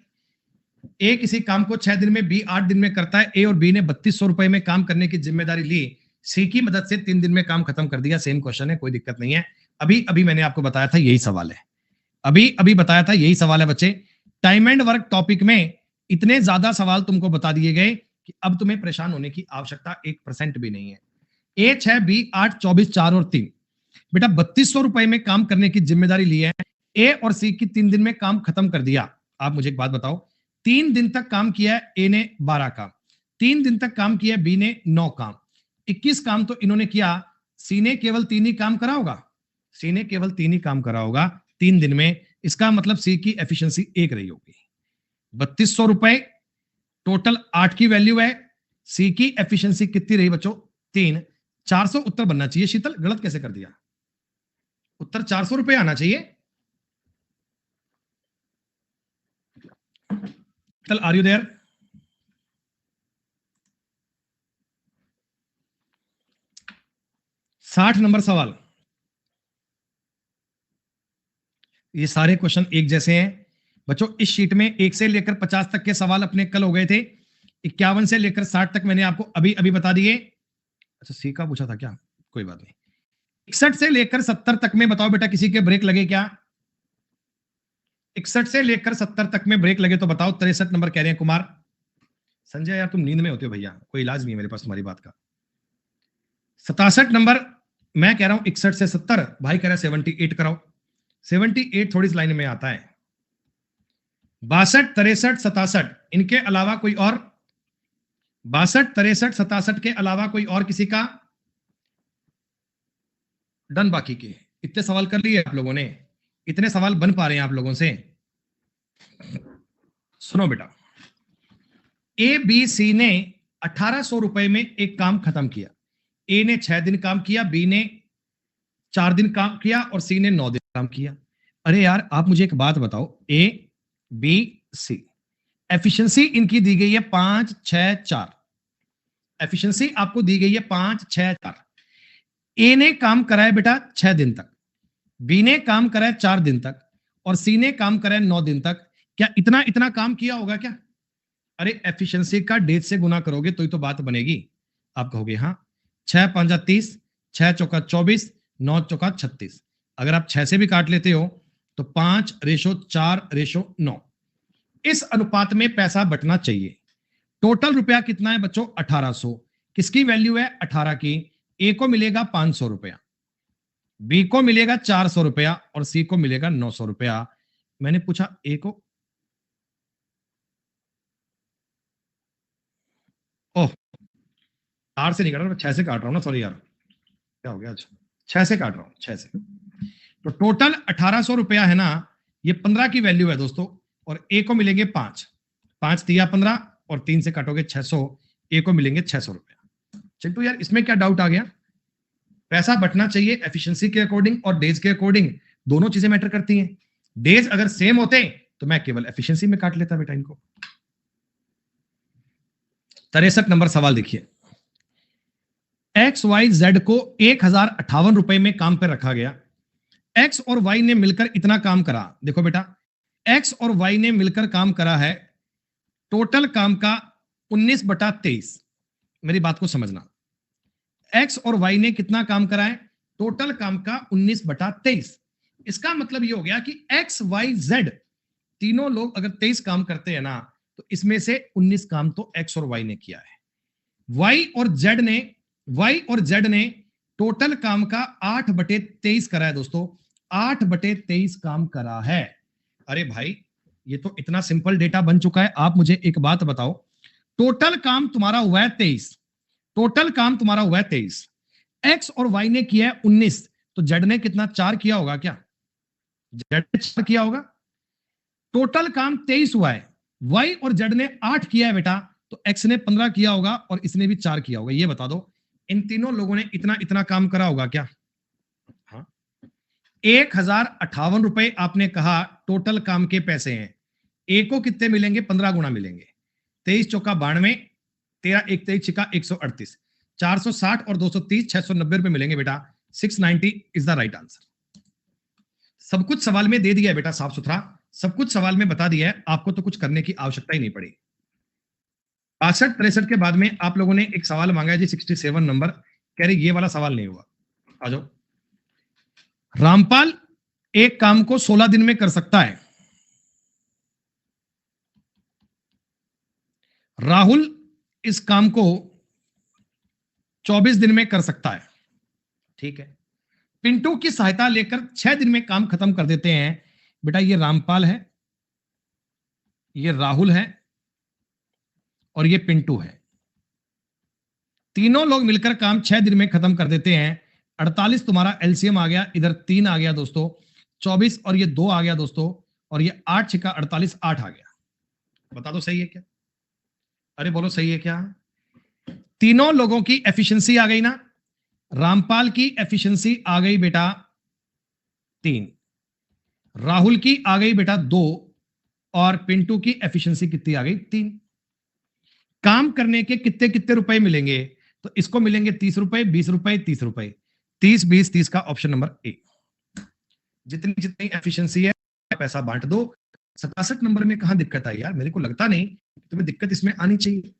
[SPEAKER 2] ए किसी काम को 6 दिन में, बी 8 दिन में करता है। ए और बी ने 3200 रुपए में काम करने की जिम्मेदारी ली, सी की मदद से 3 दिन में काम खत्म कर दिया। सेम क्वेश्चन है, कोई दिक्कत नहीं है। अभी अभी मैंने आपको बताया था यही सवाल है, अभी अभी बताया था यही सवाल है बच्चे। टाइम एंड वर्क टॉपिक में इतने ज्यादा सवाल तुमको बता दिए गए कि अब तुम्हें परेशान होने की आवश्यकता 1% भी नहीं है। ए 6, बी 8, 24, 4 और 3। बेटा 3200 रुपए में काम करने की जिम्मेदारी ली है, ए और सी की 3 दिन में काम खत्म कर दिया। आप मुझे एक बात बताओ, 3 दिन तक काम किया है ए ने 12 काम, 3 दिन तक काम किया है बी ने 9 काम, 21 काम तो इन्होंने किया। सी ने केवल 3 ही काम करा होगा, सी ने केवल 3 ही काम करा होगा 3 दिन में। इसका मतलब सी की एफिशिएंसी 1 रही होगी। 3200 रुपए, टोटल 8 की वैल्यू है, सी की एफिशिएंसी कितनी रही बच्चों? 3। 400 उत्तर बनना चाहिए। शीतल गलत कैसे कर दिया? उत्तर 400 रुपए आना चाहिए। शीतल आर यू देयर? साठ नंबर सवाल। ये सारे क्वेश्चन एक जैसे हैं बच्चों। इस शीट में 1 से लेकर 50 तक के सवाल अपने कल हो गए थे, 51 से लेकर 60 तक मैंने आपको अभी अभी बता दिए। अच्छा सी का पूछा था क्या? कोई बात नहीं। 61 से लेकर 70 तक में बताओ बेटा किसी के ब्रेक लगे क्या? 61 से लेकर 70 तक में ब्रेक लगे तो बताओ। 63 नंबर कह रहे हैं कुमार। संजय यार तुम नींद में होते हो भैया, कोई इलाज नहीं है मेरे पास तुम्हारी बात का। 67 नंबर मैं कह रहा हूं 61 से 70, भाई कह रहा है 78 कराओ। 78 थोड़ी इस लाइन में आता है। 62 63 67 इनके अलावा कोई और? 62 63 67 के अलावा कोई और किसी का? डन। बाकी के इतने सवाल कर लिए आप लोगों ने, इतने सवाल बन पा रहे हैं आप लोगों से। सुनो बेटा, ए बी सी ने 1800 रुपए में एक काम खत्म किया। ए ने 6 दिन काम किया, बी ने 4 दिन काम किया और सी ने 9 दिन काम किया। अरे यार आप मुझे एक बात बताओ, ए बी सी एफिशिएंसी इनकी दी गई है 5 6 4। एफिशिएंसी आपको दी गई है 5 6 4। ए ने काम कराया बेटा 6 दिन तक, बी ने काम कराया 4 दिन तक और सी ने काम कराया 9 दिन तक। क्या इतना इतना काम किया होगा क्या? अरे एफिशिएंसी का डेज से गुना करोगे तो ही तो बात बनेगी। आप कहोगे हाँ 6 5 30, 6 चौका 24, 9 चौका 36। अगर आप 6 से भी काट लेते हो तो 5:4:9। इस अनुपात में पैसा बटना चाहिए। टोटल रुपया कितना है बच्चों? 1800। किसकी वैल्यू है? 18 की। ए को मिलेगा 500 रुपया, बी को मिलेगा 400 रुपया और सी को मिलेगा 900 रुपया। मैंने पूछा ए को, ओह 4 से नहीं काट रहा, 6 से काट रहा हूं ना, सॉरी यार क्या हो गया आज, 6 से काट रहा हूं, 6 से। तो टोटल 1800 रुपया है ना, ये 15 की वैल्यू है दोस्तों, और ए को मिलेंगे 5 5 तिया 15 और 3 से काटोगे 600, ए को मिलेंगे 600 रुपया। चिंटू यार इसमें क्या डाउट आ गया? पैसा बटना चाहिए एफिशिएंसी के अकॉर्डिंग और डेज के अकॉर्डिंग, दोनों चीजें मैटर करती हैं। डेज अगर सेम होते तो मैं केवल एफिशिएंसी में काट लेता बेटा इनको। 63 नंबर सवाल देखिए, एक्स वाई जेड को 1058 रुपए में काम पर रखा गया। एक्स और वाई ने मिलकर इतना काम करा। देखो बेटा एक्स और वाई ने मिलकर काम करा है टोटल काम का 19/23। मेरी बात को समझना, एक्स और वाई ने कितना काम करा है? टोटल काम का 19/23। इसका मतलब ये हो गया कि एक्स वाई जेड तीनों लोग अगर 23 काम करते हैं ना, तो इसमें से 19 काम तो एक्स और वाई ने किया है। वाई और जेड ने टोटल काम का 8/23 करा है दोस्तों, 8/23 काम करा है। अरे भाई, ये तो इतना सिंपल डेटा बन चुका है। आप मुझे एक बात बताओ, टोटल काम तुम्हारा हुआ है 23, टोटल काम तुम्हारा हुआ है 23, एक्स और वाई ने किया है 19, तो जेड ने कितना 4 किया होगा क्या? जेड ने 4 किया होगा। टोटल काम 23 हुआ है, वाई और जेड ने 8 किया है बेटा, तो एक्स ने 15 किया होगा और इसने भी 4 किया होगा। ये बता दो, इन तीनों लोगों ने इतना इतना काम करा होगा क्या? हाँ, 1058 रुपए आपने कहा टोटल काम के पैसे हैं। ए को कितने मिलेंगे? 15 गुना मिलेंगे। 23 चौका 92, 13 1 23 छिका 138, 460 और 230 690 रुपए मिलेंगे बेटा। 690 इज द राइट आंसर। सब कुछ सवाल में दे दिया है बेटा, साफ सुथरा सब कुछ सवाल में बता दिया है, आपको तो कुछ करने की आवश्यकता ही नहीं पड़ी। 62-63 के बाद में आप लोगों ने एक सवाल मांगा है जी, 67 नंबर। कह रहे ये वाला सवाल नहीं हुआ। आ जाओ। रामपाल एक काम को 16 दिन में कर सकता है, राहुल इस काम को 24 दिन में कर सकता है। ठीक है, पिंटू की सहायता लेकर 6 दिन में काम खत्म कर देते हैं। बेटा ये रामपाल है, ये राहुल है और ये पिंटू है। तीनों लोग मिलकर काम 6 दिन में खत्म कर देते हैं। 48 तुम्हारा एलसीएम आ गया, इधर 3 आ गया दोस्तों, 24 और ये 2 आ गया दोस्तों, और ये 8 छिका 48, 8 आ गया। बता दो सही है क्या? अरे बोलो सही है क्या? तीनों लोगों की एफिशिएंसी आ गई ना। रामपाल की एफिशिएंसी आ गई बेटा 3, राहुल की आ गई बेटा 2, और पिंटू की एफिशिएंसी कितनी आ गई? 3। काम करने के कितने कितने रुपए मिलेंगे? तो इसको मिलेंगे 30 रुपए, 20 रुपए, 30 रुपए, 30 20 30 का ऑप्शन नंबर ए। जितनी जितनी एफिशिएंसी है पैसा बांट दो। 67 नंबर में कहां दिक्कत आई यार? मेरे को लगता नहीं तुम्हें दिक्कत इसमें आनी चाहिए।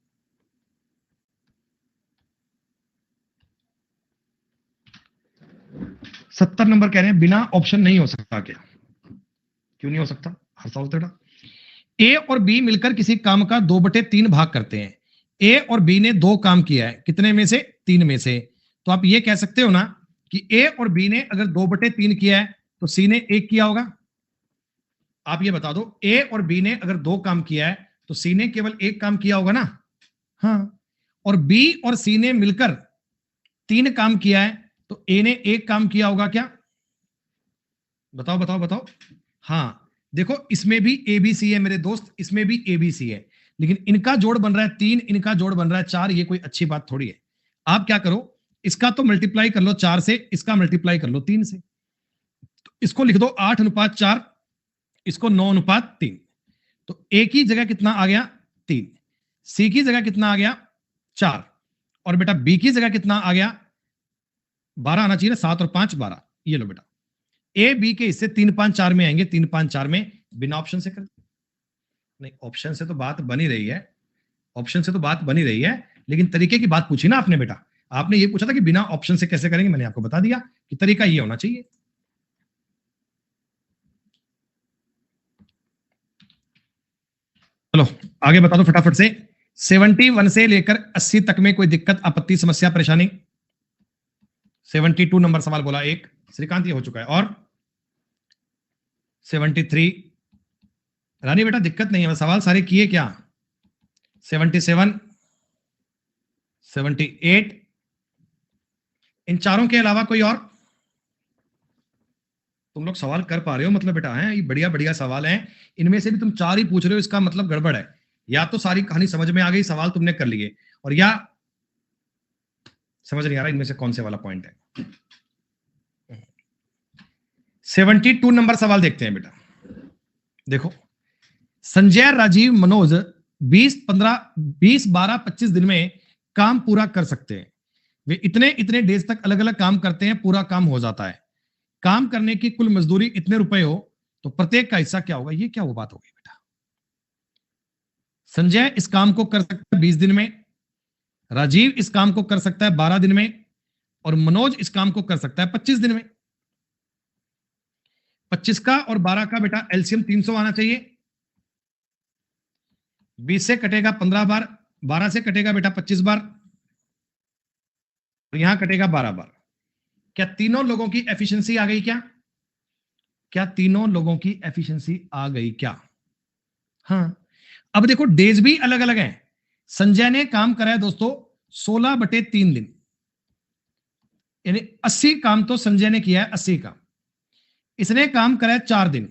[SPEAKER 2] सत्तर नंबर कह रहे हैं बिना ऑप्शन नहीं हो सकता क्या? क्यों नहीं हो सकता? हंसा बेटा। ए और बी मिलकर किसी काम का 2/3 भाग करते हैं। ए और बी ने 2 काम किया है, कितने में से? 3 में से। तो आप ये कह सकते हो ना कि ए और बी ने अगर 2/3 किया है तो सी ने 1 किया होगा। आप ये बता दो, ए और बी ने अगर 2 काम किया है तो सी ने केवल 1 काम किया होगा ना? हाँ। और बी और सी ने मिलकर 3 काम किया है तो ए ने 1 काम किया होगा क्या? बताओ बताओ बताओ। हाँ, देखो इसमें भी एबीसी है मेरे दोस्त, इसमें भी एबीसी है, लेकिन इनका जोड़ बन रहा है 3, इनका जोड़ बन रहा है 4। ये कोई अच्छी बात थोड़ी है। आप क्या करो, इसका तो मल्टीप्लाई कर लो 4 से, इसका मल्टीप्लाई कर लो 3 से। तो इसको लिख दो 8:4, इसको 9:3। तो ए की जगह कितना आ गया? 3, सी की जगह कितना आ गया? 4, और बेटा बी की जगह कितना आ गया? 12 आना चाहिए ना, 7 और 5 12। ये लो बेटा, ए बी के हिस्से 3 5 4 में आएंगे, 3 5 4 में। बिना ऑप्शन से कर, नहीं ऑप्शन से तो बात बनी रही है, ऑप्शन से तो बात बनी रही है, लेकिन तरीके की बात पूछी ना आपने बेटा। आपने ये पूछा था कि बिना ऑप्शन से कैसे करेंगे, मैंने आपको बता दिया कि तरीका ये होना चाहिए। चलो आगे बता दो फटाफट से। 71 से लेकर 80 तक में कोई दिक्कत, आपत्ति, समस्या, परेशानी? 72 नंबर सवाल बोला एक, श्रीकांत ये हो चुका है। और 73 रानी बेटा दिक्कत नहीं है, सवाल सारे किए क्या? 77 78, इन चारों के अलावा कोई और? तुम लोग सवाल कर पा रहे हो मतलब बेटा, है ये बढ़िया बढ़िया सवाल हैं। इनमें से भी तुम 4 ही पूछ रहे हो, इसका मतलब गड़बड़ है। या तो सारी कहानी समझ में आ गई, सवाल तुमने कर लिए, और या समझ नहीं आ रहा इनमें से कौन से वाला पॉइंट है। 72 नंबर सवाल देखते हैं बेटा। देखो, संजय, राजीव, मनोज 20 12 25 दिन में काम पूरा कर सकते हैं। वे इतने इतने डेज तक अलग अलग काम करते हैं, पूरा काम हो जाता है। काम करने की कुल मजदूरी इतने रुपए हो तो प्रत्येक का हिस्सा क्या होगा? ये क्या वो बात होगी बेटा? संजय इस काम को कर सकता है 20 दिन में, राजीव इस काम को कर सकता है 12 दिन में, और मनोज इस काम को कर सकता है 25 दिन में। 25 का और 12 का बेटा एलसीएम 300 आना चाहिए। 20 से कटेगा 15 बार, 12 से कटेगा बेटा 25 बार, और यहां कटेगा 12 बार। क्या तीनों लोगों की एफिशिएंसी आ गई क्या? क्या तीनों लोगों की एफिशिएंसी आ गई क्या? हाँ। अब देखो डेज भी अलग अलग हैं। संजय ने काम करा है दोस्तों 16/3 दिन, यानी 80 काम तो संजय ने किया है, 80 काम। इसने काम करा है 4 दिन,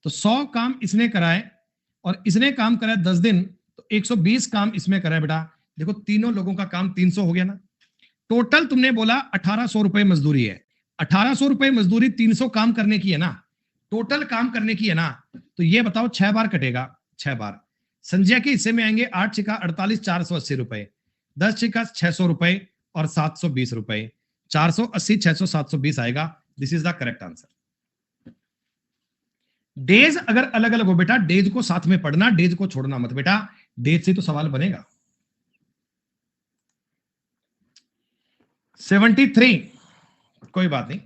[SPEAKER 2] तो 100 काम इसने करा है, और इसने काम करा है 10 दिन, तो 120 काम इसमें करा है बेटा। देखो तीनों लोगों का काम 300 हो गया ना। टोटल तुमने बोला 1800 रुपए मजदूरी है। 1800 रुपए मजदूरी 300 काम करने की है ना, टोटल काम करने की है ना। तो ये बताओ 6 बार कटेगा, 6 बार। संजय के हिस्से में आएंगे 8 छिका 48, 480 रुपए, 10 छिका 600 रुपए और 720 रुपए। 480, 600, 720 आएगा। This is the correct answer. Days अगर अलग अलग हो बेटा, डेज को साथ में पढ़ना, डेज को छोड़ना मत बेटा, डेज से तो सवाल बनेगा। 73, कोई बात नहीं,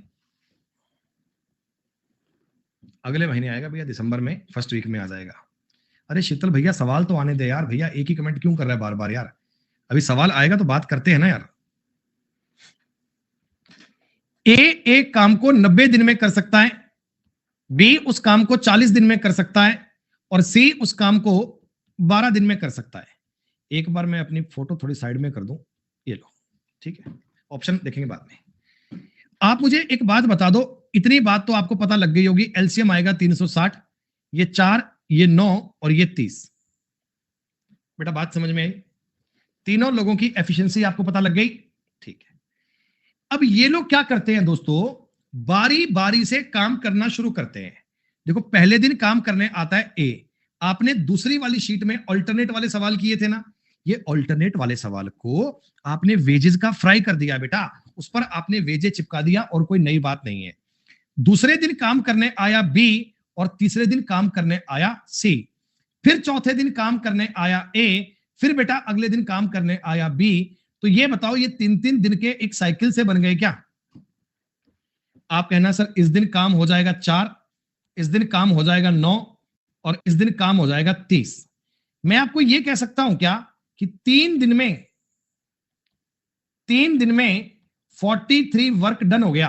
[SPEAKER 2] अगले महीने आएगा भैया, दिसंबर में फर्स्ट वीक में आ जाएगा। अरे शीतल भैया सवाल तो आने दे यार, भैया एक ही कमेंट क्यों कर रहा है बार बार यार, अभी सवाल आएगा तो बात करते हैं ना यार। ए एक काम को 90 दिन में कर सकता है, बी उस काम को 40 दिन में कर सकता है, और सी उस काम को 12 दिन में कर सकता है। एक बार मैं अपनी फोटो थोड़ी साइड में कर दूं, ये लो, ठीक है, ऑप्शन देखेंगे बाद में। आप मुझे एक बात बता दो, इतनी बात तो आपको पता लग गई होगी, एलसीएम आएगा 360, ये 4, ये 9 और ये 30। बेटा बात समझ में आई? तीनों लोगों की एफिशिएंसी आपको पता लग गई, ठीक है। अब ये लोग क्या करते हैं दोस्तों, बारी बारी से काम करना शुरू करते हैं। देखो पहले दिन काम करने आता है ए, आपने दूसरी वाली शीट में ऑल्टरनेट वाले सवाल किए थे ना, ये ऑल्टरनेट वाले सवाल को आपने वेजेस का फ्राई कर दिया बेटा, उस पर आपने वेजे चिपका दिया, और कोई नई बात नहीं है। दूसरे दिन काम करने आया बी, और तीसरे दिन काम करने आया सी, फिर चौथे दिन काम करने आया ए, फिर बेटा अगले दिन काम करने आया बी। तो ये बताओ ये 3-3 दिन के एक साइकिल से बन गए क्या? आप कहना सर इस दिन काम हो जाएगा 4, इस दिन काम हो जाएगा 9, और इस दिन काम हो जाएगा 30। मैं आपको ये कह सकता हूं क्या कि 3 दिन में 43 वर्क डन हो गया।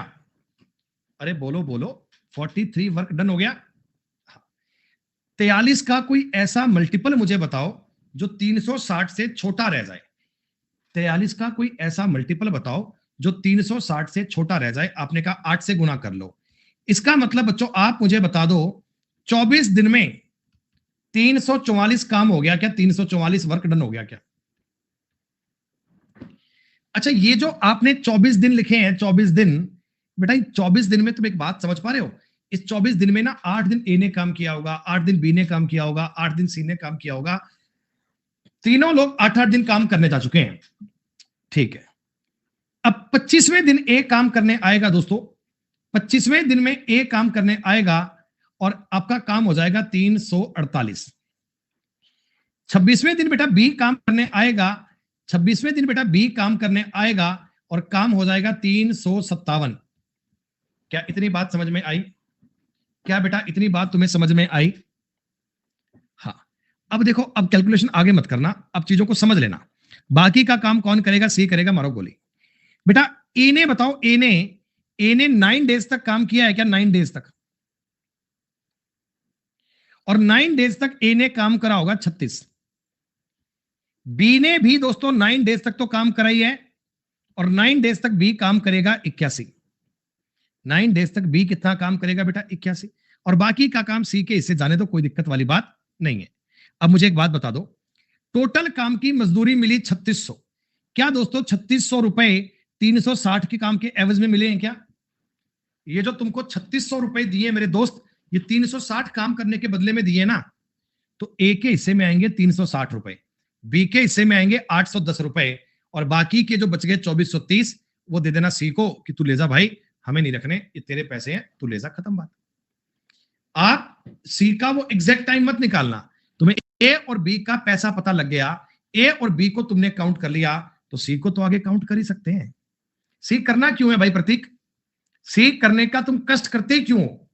[SPEAKER 2] अरे बोलो बोलो, 43 वर्क डन हो गया। 43 का कोई ऐसा मल्टीपल मुझे बताओ जो 360 से छोटा रह जाए। 43 का कोई ऐसा मल्टीपल बताओ जो 360 से छोटा रह जाए। आपने कहा 8 से गुना कर लो, इसका मतलब बच्चों आप मुझे बता दो 24 दिन में 344 काम हो गया क्या? 344 वर्क डन हो गया क्या? अच्छा ये जो आपने 24 दिन लिखे हैं, 24 दिन बेटा, 24 दिन में तुम एक बात समझ पा रहे हो, इस 24 दिन में ना 8 दिन ए ने काम किया होगा, 8 दिन बी ने काम किया होगा, 8 दिन सी ने काम किया होगा, तीनों लोग 8-8 दिन काम करने जा चुके हैं, ठीक है। अब 25वें दिन ए काम करने आएगा दोस्तों, 25वें दिन में ए काम करने आएगा और आपका काम हो जाएगा 348। 26वें दिन बेटा बी काम करने आएगा, 26वें दिन बेटा बी काम करने आएगा और काम हो जाएगा 357। क्या इतनी बात समझ में आई? क्या बेटा इतनी बात तुम्हें समझ में आई? हाँ। अब देखो, अब कैलकुलेशन आगे मत करना, अब चीजों को समझ लेना। बाकी का काम कौन करेगा? सी करेगा, मारो गोली। बेटा ए ने बताओ, ए ने 9 डेज तक काम किया है क्या? 9 डेज तक, और 9 डेज तक ए ने काम करा होगा 36। बी ने भी दोस्तों 9 डेज तक तो काम कराई है, और 9 डेज तक बी काम करेगा 81। 9 डेज तक बी कितना काम करेगा बेटा? 81। और बाकी का काम सी के हिस्से जाने दो, कोई दिक्कत वाली बात नहीं है। अब मुझे एक बात बता दो, टोटल काम की मजदूरी मिली 3600। क्या दोस्तों 3600 रुपए 360 के काम के एवज में मिले हैं क्या? ये जो तुमको 3600 रुपए दिए मेरे दोस्त, ये 360 काम करने के बदले में दिए ना, तो ए के हिस्से में आएंगे 360 रुपए, बी के हिस्से में आएंगे 810 रुपए, और बाकी के जो बच गए 2430 वो दे देना सी को कि तू ले जा भाई, हमें नहीं रखने, ये तेरे पैसे हैं, तू ले जा, खत्म बात। आप सी का वो एग्जैक्ट टाइम मत निकालना, तुम्हें ए और बी का पैसा पता लग गया, ए और बी को तुमने काउंट कर लिया, तो सी को तो आगे काउंट कर ही सकते हैं। सी करना क्यों है भाई प्रतीक? सी करने का तुम कष्ट करते क्यों हो?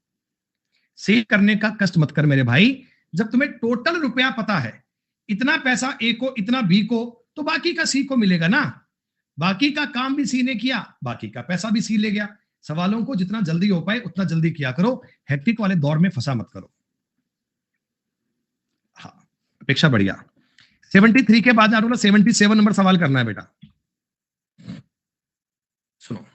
[SPEAKER 2] सी करने का कष्ट मत कर मेरे भाई। जब तुम्हें टोटल रुपया पता है, इतना पैसा ए को, इतना बी को, तो बाकी का सी को मिलेगा ना। बाकी का काम भी सी ने किया, बाकी का पैसा भी सी ले गया। सवालों को जितना जल्दी हो पाए उतना जल्दी किया करो, हेक्टिक वाले दौर में फंसा मत करो। हाँ, अपेक्षा बढ़िया। 73 के बाद 77 नंबर सवाल करना है बेटा। सुनो,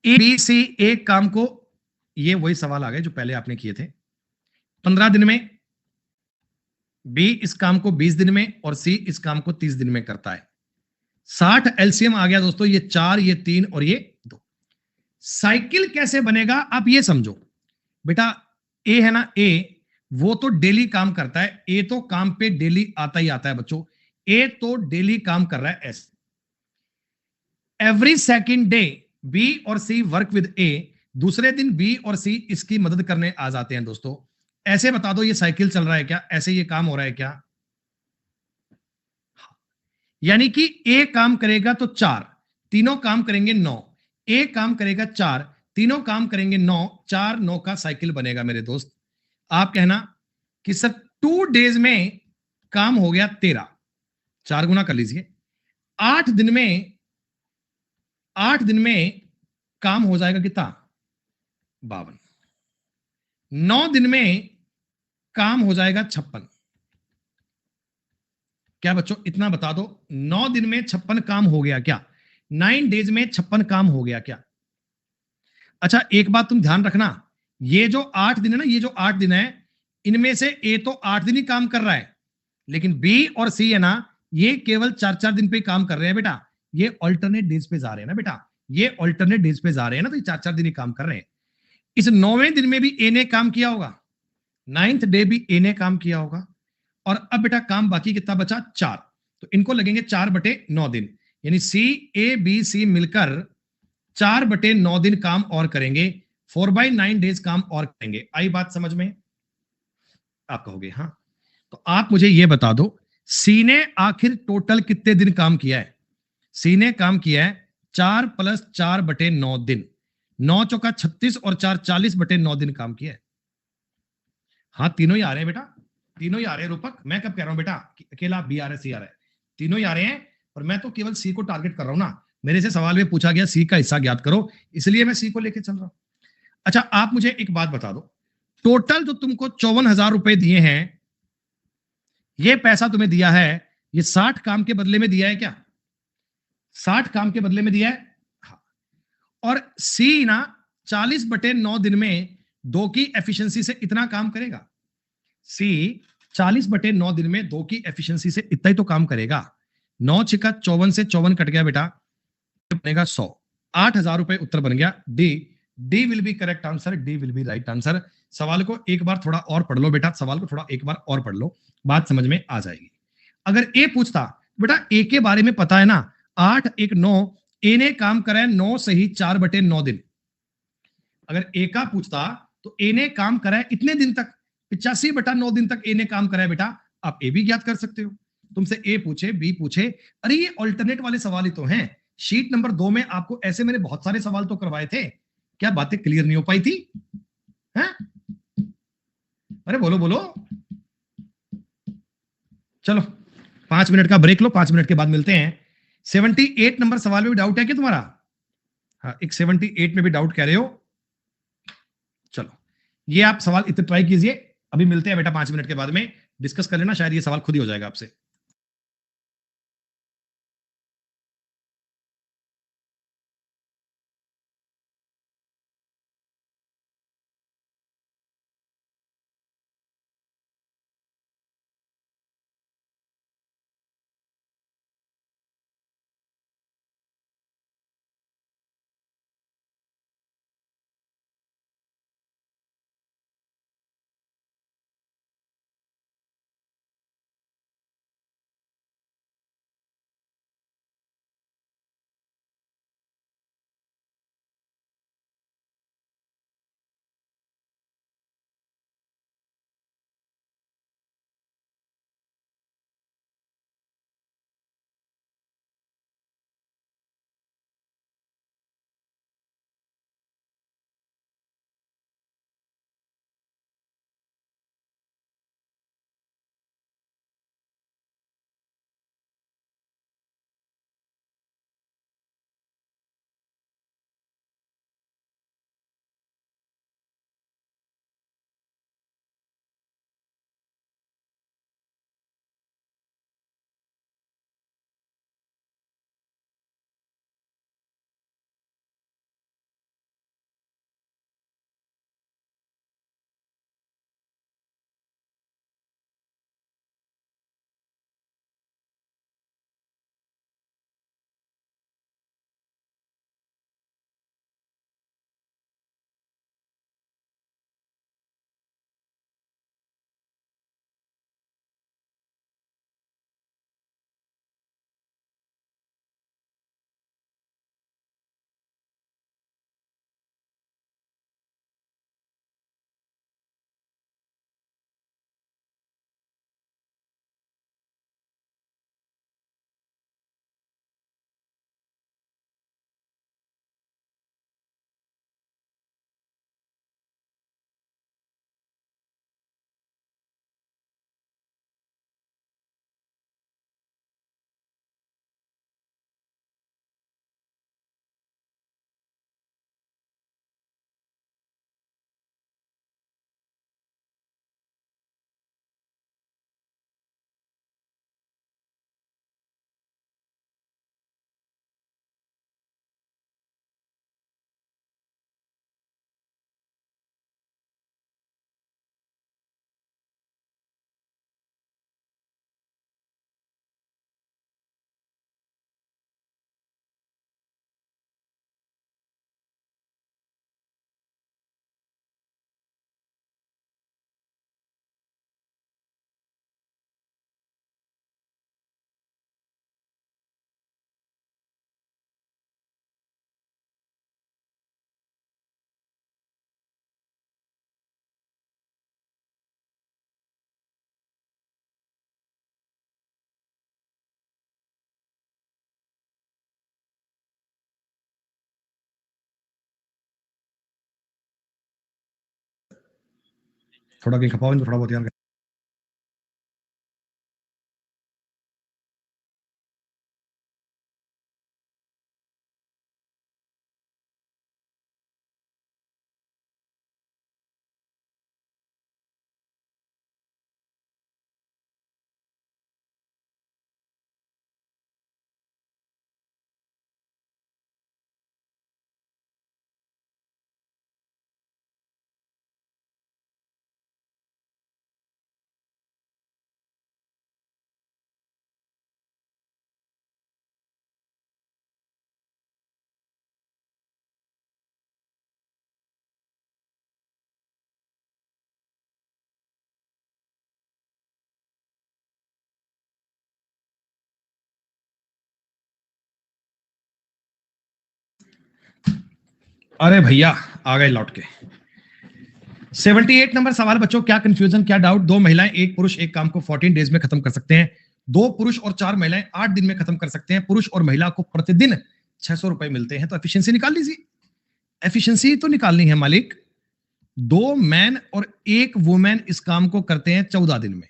[SPEAKER 2] ए बी सी एक काम को, ये वही सवाल आ गए जो पहले आपने किए थे। 15 दिन में, बी इस काम को 20 दिन में, और सी इस काम को 30 दिन में करता है। 60 एलसीएम आ गया दोस्तों, ये 4, ये 3 और ये 2। साइकिल कैसे बनेगा आप ये समझो बेटा। ए है ना, ए वो तो डेली काम करता है, ए तो काम पे डेली आता ही आता है बच्चों। ए तो डेली काम कर रहा है ऐसे। एवरी सेकेंड डे बी और सी वर्क विद ए, दूसरे दिन बी और सी इसकी मदद करने आ जाते हैं दोस्तों। ऐसे बता दो ये साइकिल चल रहा है क्या? ऐसे ये काम हो रहा है क्या? यानी कि ए काम करेगा तो 4, तीनों काम करेंगे 9। ए काम करेगा 4, तीनों काम करेंगे 9, 4 9 का साइकिल बनेगा मेरे दोस्त। आप कहना कि सर 2 डेज में काम हो गया 13, 4 गुना कर लीजिए। 8 दिन में, 8 दिन में काम हो जाएगा कितना? 52। 9 दिन में काम हो जाएगा 56। क्या बच्चों इतना बता दो, 9 दिन में 56 काम हो गया क्या? 9 डेज में 56 काम हो गया क्या? अच्छा एक बात तुम ध्यान रखना, ये जो 8 दिन है ना, ये जो 8 दिन है, इनमें से ए तो 8 दिन ही काम कर रहा है, लेकिन बी और सी है ना, ये केवल 4-4 दिन पे काम कर रहे हैं बेटा। ये ऑल्टरनेट डेज पे जा रहे हैं ना बेटा, ये ऑल्टरनेट डेज पे जा रहे हैं ना, तो ये 4-4 दिन ही काम कर रहे हैं। इस 9वें दिन में भी ए ने काम किया होगा, 9th डे भी ए ने काम किया होगा, और अब बेटा काम बाकी कितना बचा? 4। तो इनको लगेंगे 4/9 दिन, यानी सी ए बी सी मिलकर 4/9 दिन काम और करेंगे, 4/9 डेज काम और करेंगे। आई बात समझ में? आप कहोगे हाँ। तो आप मुझे यह बता दो, सी ने आखिर टोटल कितने दिन काम किया है? सी ने काम किया है 4 + 4/9 दिन, 9 चौका 36 और 4 40/9 दिन काम किया है। हाँ तीनों ही आ रहे हैं बेटा, तीनों ही आ रहे हैं रूपक। मैं कब कह रहा हूं बेटा कि अकेला बी आ रहा है सी आ रहा है? तीनों ही आ रहे हैं, और मैं तो केवल सी को टारगेट कर रहा हूं ना। मेरे से सवाल में पूछा गया सी का हिस्सा ज्ञात करो, इसलिए मैं सी को लेके चल रहा हूं। अच्छा आप मुझे एक बात बता दो, टोटल जो तुमको 54,000 रुपए दिए हैं, ये पैसा तुम्हें दिया है, ये 60 काम के बदले में दिया है क्या? 60 काम के बदले में दिया है। हाँ। और सी ना 40/9 दिन में 2 की एफिशिएंसी से इतना काम करेगा। सी 40/9 दिन में 2 की एफिशिएंसी से इतना ही तो काम करेगा। 9 छिका 54 से 54 कट गया बेटा, बनेगा 100। 8,000 रुपए उत्तर बन गया D. D will be correct answer, D will be right answer. सवाल को एक बार थोड़ा और पढ़ लो बेटा, सवाल को थोड़ा एक बार और पढ़ लो, बात समझ में आ जाएगी। अगर ए पूछता बेटा, ए के बारे में पता है ना, 8 1 9, ए ने काम करा है 9 सही 4/9 दिन। अगर ए का पूछता तो ए ने काम करा है इतने दिन तक, 85/9 दिन तक ए ने काम करा है बेटा। आप ए भी ज्ञात कर सकते हो। तुमसे ए पूछे, बी पूछे, अरे ये ऑल्टरनेट वाले सवाल ही तो हैं। शीट नंबर 2 में आपको ऐसे मैंने बहुत सारे सवाल तो करवाए थे, क्या बातें क्लियर नहीं हो पाई थी? हैं? अरे बोलो बोलो। चलो 5 मिनट का ब्रेक लो, 5 मिनट के बाद मिलते हैं। 78 नंबर सवाल में भी डाउट है क्या तुम्हारा? हाँ एक 78 में भी डाउट कह रहे हो। चलो ये आप सवाल इतने ट्राई कीजिए, अभी मिलते हैं बेटा 5 मिनट के बाद में, डिस्कस कर लेना, शायद ये सवाल खुद ही हो जाएगा आपसे। थोड़ा कहीं खपाओ इनको, थोड़ा बहुत यार। अरे भैया आ गए लौट के। 78 नंबर सवाल बच्चों, क्या कंफ्यूजन, क्या डाउट? दो महिलाएं एक पुरुष एक काम को 14 डेज में खत्म कर सकते हैं। दो पुरुष और चार महिलाएं 8 दिन में खत्म कर सकते हैं। पुरुष और महिला को प्रतिदिन 600 रुपए मिलते हैं। तो एफिशिएंसी निकाल लीजिए। एफिशिएंसी तो निकालनी है मालिक। दो मैन और एक वुमेन इस काम को करते हैं 14 दिन में।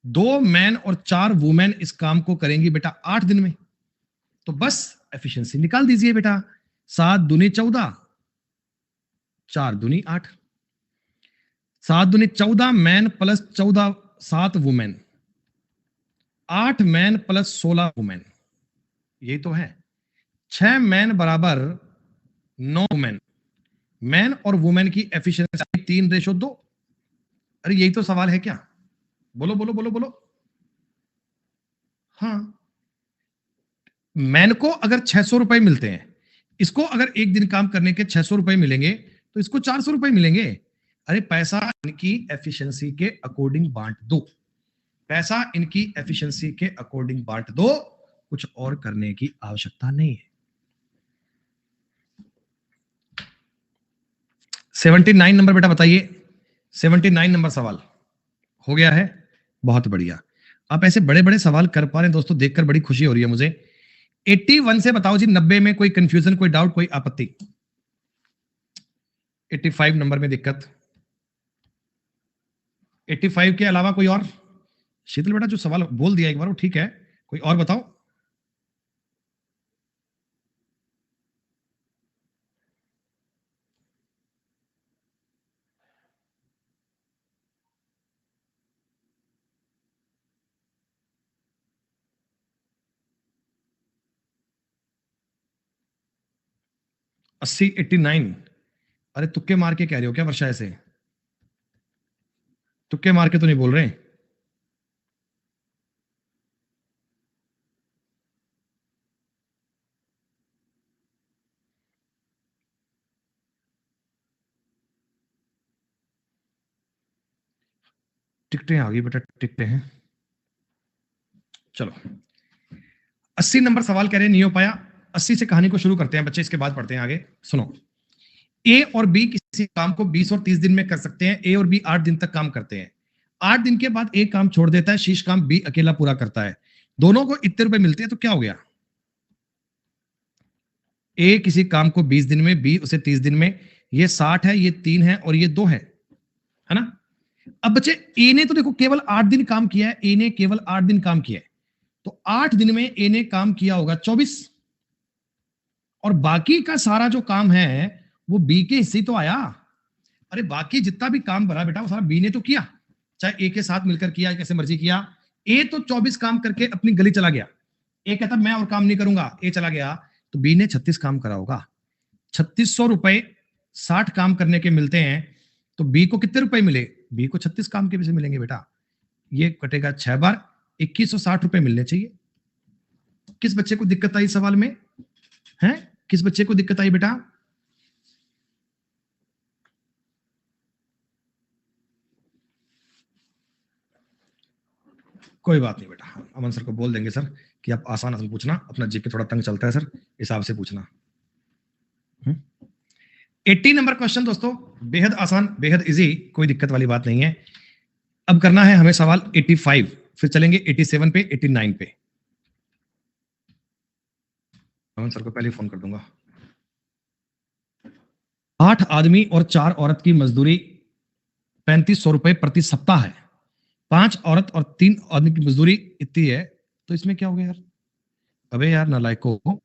[SPEAKER 2] दो मैन और चार वुमेन इस काम को करेंगी बेटा 8 दिन में। तो बस एफिशिएंसी निकाल दीजिए बेटा। 7 दूनी 14, 4 दूनी 8, 7 दूनी 14 man plus 14, 7 women, 8 man plus 16 women, यही तो है। 6 मैन बराबर 9 वुमेन। मैन और वुमेन की एफिशिएंसी 3:2। अरे यही तो सवाल है क्या? बोलो बोलो बोलो बोलो। हाँ, मैन को अगर 600 रुपए मिलते हैं, इसको अगर एक दिन काम करने के 600 रुपए मिलेंगे, तो इसको 400 रुपए मिलेंगे। अरे पैसा इनकी एफिशिएंसी के अकॉर्डिंग बांट दो। पैसा इनकी एफिशिएंसी के अकॉर्डिंग बांट दो, कुछ और करने की आवश्यकता नहीं है। 79 नंबर बेटा बताइए। 79 नंबर सवाल हो गया है। बहुत बढ़िया। आप ऐसे बड़े बड़े सवाल कर पा रहे हैं दोस्तों, देखकर बड़ी खुशी हो रही है मुझे। 81 से बताओ जी, 90 में कोई कंफ्यूजन, कोई डाउट, कोई आपत्ति? 85 नंबर में दिक्कत? 85 के अलावा कोई और? शीतल बेटा जो सवाल बोल दिया एक बार वो ठीक है, कोई और बताओ। अस्सी 89? अरे तुक्के मार के कह रहे हो क्या वर्षा? ऐसे तुक्के मार के तो नहीं बोल रहे? टिकटें आ गई बेटा, टिकटें हैं। चलो 80 नंबर सवाल कह रहे हैं नहीं हो पाया। 80 से कहानी को शुरू करते हैं बच्चे, इसके बाद पढ़ते हैं आगे। सुनो, ए और बी किसी काम को 20 और 30 दिन में कर सकते हैं। ए और बी 8 दिन तक काम करते हैं। 8 दिन के बाद ए काम छोड़ देता है, शेष काम बी अकेला पूरा करता है। दोनों को इतने रुपए मिलते हैं, तो क्या हो गया? ए किसी काम को 20 दिन में, बी उसे 30 दिन में। ये 60 है, ये 3 है और ये 2 है ना? अब बच्चे ए ने तो देखो केवल 8 दिन काम किया है। ए ने केवल 8 दिन काम किया है, तो 8 दिन में ए ने काम किया होगा 24, और बाकी का सारा जो काम है वो बी के हिस्से तो आया। अरे बाकी जितना भी काम भरा बेटा वो सारा बी ने तो किया, चाहे ए के साथ मिलकर किया, कैसे मर्जी किया। ए तो 24 काम करके अपनी गली चला गया। ए कहता मैं और काम नहीं करूंगा, ए चला गया, तो बी ने 36 काम करा होगा। 3600 रुपए 60 काम करने के मिलते हैं, तो बी को कितने रुपए मिले? बी को 36 काम के भी से मिलेंगे बेटा। ये कटेगा 6 बार, 2160 रुपए मिलने चाहिए। किस बच्चे को दिक्कत आई सवाल में? है किस बच्चे को दिक्कत आई बेटा? कोई बात नहीं बेटा, अमन सर को बोल देंगे सर कि आप आसान आसान पूछना, अपना जीके थोड़ा तंग चलता है सर, हिसाब से पूछना। 80 नंबर क्वेश्चन दोस्तों, बेहद आसान, बेहद इजी, कोई दिक्कत वाली बात नहीं है। अब करना है हमें सवाल 85, फिर चलेंगे 87 पे, 89 पे। अमन सर को पहले फोन कर दूंगा। 8 आदमी और 4 औरत की मजदूरी 3500 रुपए प्रति सप्ताह है। 5 औरत और 3 आदमी की मजदूरी इतनी है, तो इसमें क्या हो गया यार? अबे यार नालायकों,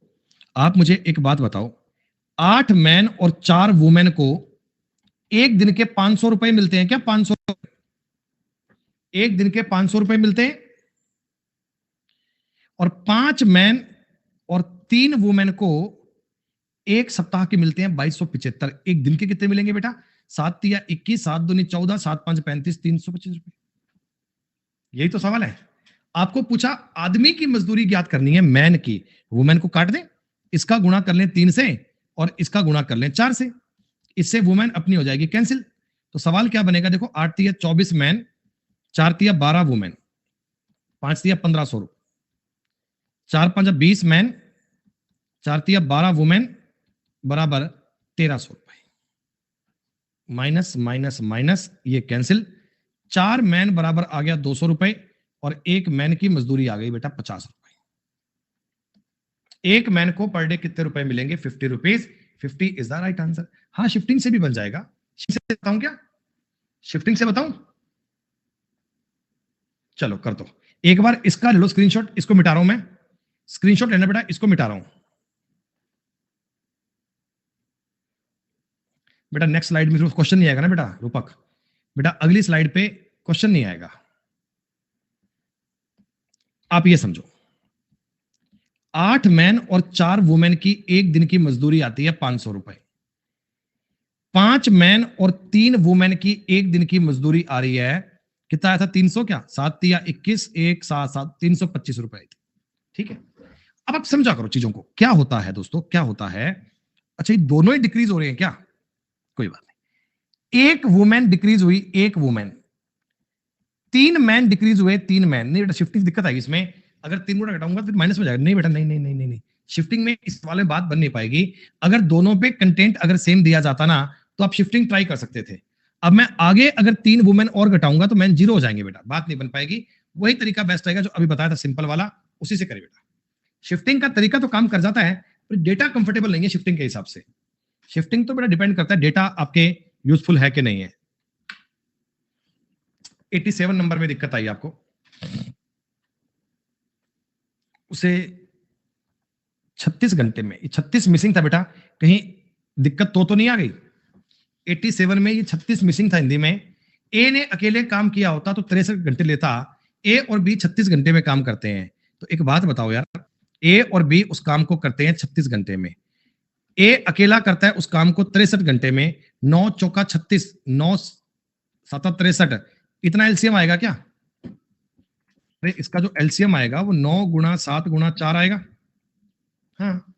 [SPEAKER 2] आप मुझे एक बात बताओ, 8 मैन और 4 वुमेन को एक दिन के 500 रुपए मिलते हैं क्या? 500 एक दिन के 500 रुपए मिलते हैं, और 5 मैन और 3 वुमेन को एक सप्ताह के मिलते हैं 2275। एक दिन के कितने मिलेंगे बेटा? 7 तिया 21, 7 दूनी 14, 7 5 35, 325 रुपए। यही तो सवाल है। आपको पूछा आदमी की मजदूरी ज्ञात करनी है, मैन की, वुमेन को काट दें, इसका गुणा कर लें 3 से और इसका गुणा कर लें 4 से, इससे वुमेन अपनी हो जाएगी कैंसिल। तो सवाल क्या बनेगा? देखो, 8 तिया 24 मैन, 4 तिया 12 वुमेन, 5 तिया 1500, 4 5 20 मैन, 4 तिया 12 वुमेन बराबर 1300 रुपए। माइनस माइनस माइनस ये कैंसिल। 4 मैन बराबर आ गया 200 रुपए, और एक मैन की मजदूरी आ गई बेटा 50 रुपए। एक मैन को पर डे कितने रुपए मिलेंगे? 50 rupees. 50 is the right answer. हाँ, शिफ्टिंग से भी बन जाएगा। शिफ्टिंग से बताऊं क्या? शिफ्टिंग से बताऊं? चलो कर दो एक बार। इसका लो स्क्रीनशॉट, इसको मिटा रहा हूं मैं। स्क्रीनशॉट लेना बेटा, इसको मिटा रहा हूं बेटा। नेक्स्ट स्लाइड में क्वेश्चन नहीं आएगा ना बेटा रूपक? बेटा अगली स्लाइड पे क्वेश्चन नहीं आएगा। आप ये समझो, 8 मैन और 4 वुमेन की एक दिन की मजदूरी आती है 500 रुपए। 5 मैन और 3 वुमेन की एक दिन की मजदूरी आ रही है, कितना आया था? 300 क्या? 7 तिया 21, 1 7 7, 325 रुपए आई थी। ठीक है, अब आप समझा करो चीजों को। क्या होता है दोस्तों, क्या होता है? अच्छा, ये दोनों ही डिक्रीज हो रहे हैं क्या? कोई बात नहीं। एक वुमेन डिक्रीज हुई, एक वुमेन। 3 मैन डिक्रीज हुए, 3 मैन। नहीं बेटा, शिफ्टिंग दिक्कत आएगी इसमें। अगर 3 गुना घटाऊंगा फिर माइनस में जाएगा। नहीं बेटा, नहीं नहीं नहीं नहीं नहीं, शिफ्टिंग में इस वाले बात बन नहीं पाएगी। अगर दोनों पे कंटेंट अगर सेम दिया जाता ना, तो आप शिफ्टिंग ट्राई कर सकते थे। अब मैं आगे अगर 3 वुमेन और घटाऊंगा तो मैन 0 हो जाएंगे बेटा, बात नहीं बन पाएगी। वही तरीका बेस्ट रहेगा जो अभी बताया था, सिंपल वाला, उसी से करिए बेटा। शिफ्टिंग का तरीका तो काम कर जाता है, पर डेटा कंफर्टेबल नहीं है शिफ्टिंग के हिसाब से। शिफ्टिंग तो बेटा डिपेंड करता है डेटा आपके यूजफुल है कि नहीं है। 87 नंबर में दिक्कत आई आपको, उसे 36 घंटे में 36 मिसिंग था बेटा, कहीं दिक्कत तो नहीं आ गई? 87 में ये 36 मिसिंग था हिंदी में। ए ने अकेले काम किया होता तो 63 घंटे लेता। ए और बी 36 घंटे में काम करते हैं। तो एक बात बताओ यार, ए और बी उस काम को करते हैं 36 घंटे में, ए अकेला करता है उस काम को 63 घंटे में। 9 चौका 36, 9 7 63, इतना एलसीएम आएगा क्या? अरे इसका जो एलसीएम आएगा वो 9 गुणा 7 गुणा 4 आएगा। हाँ,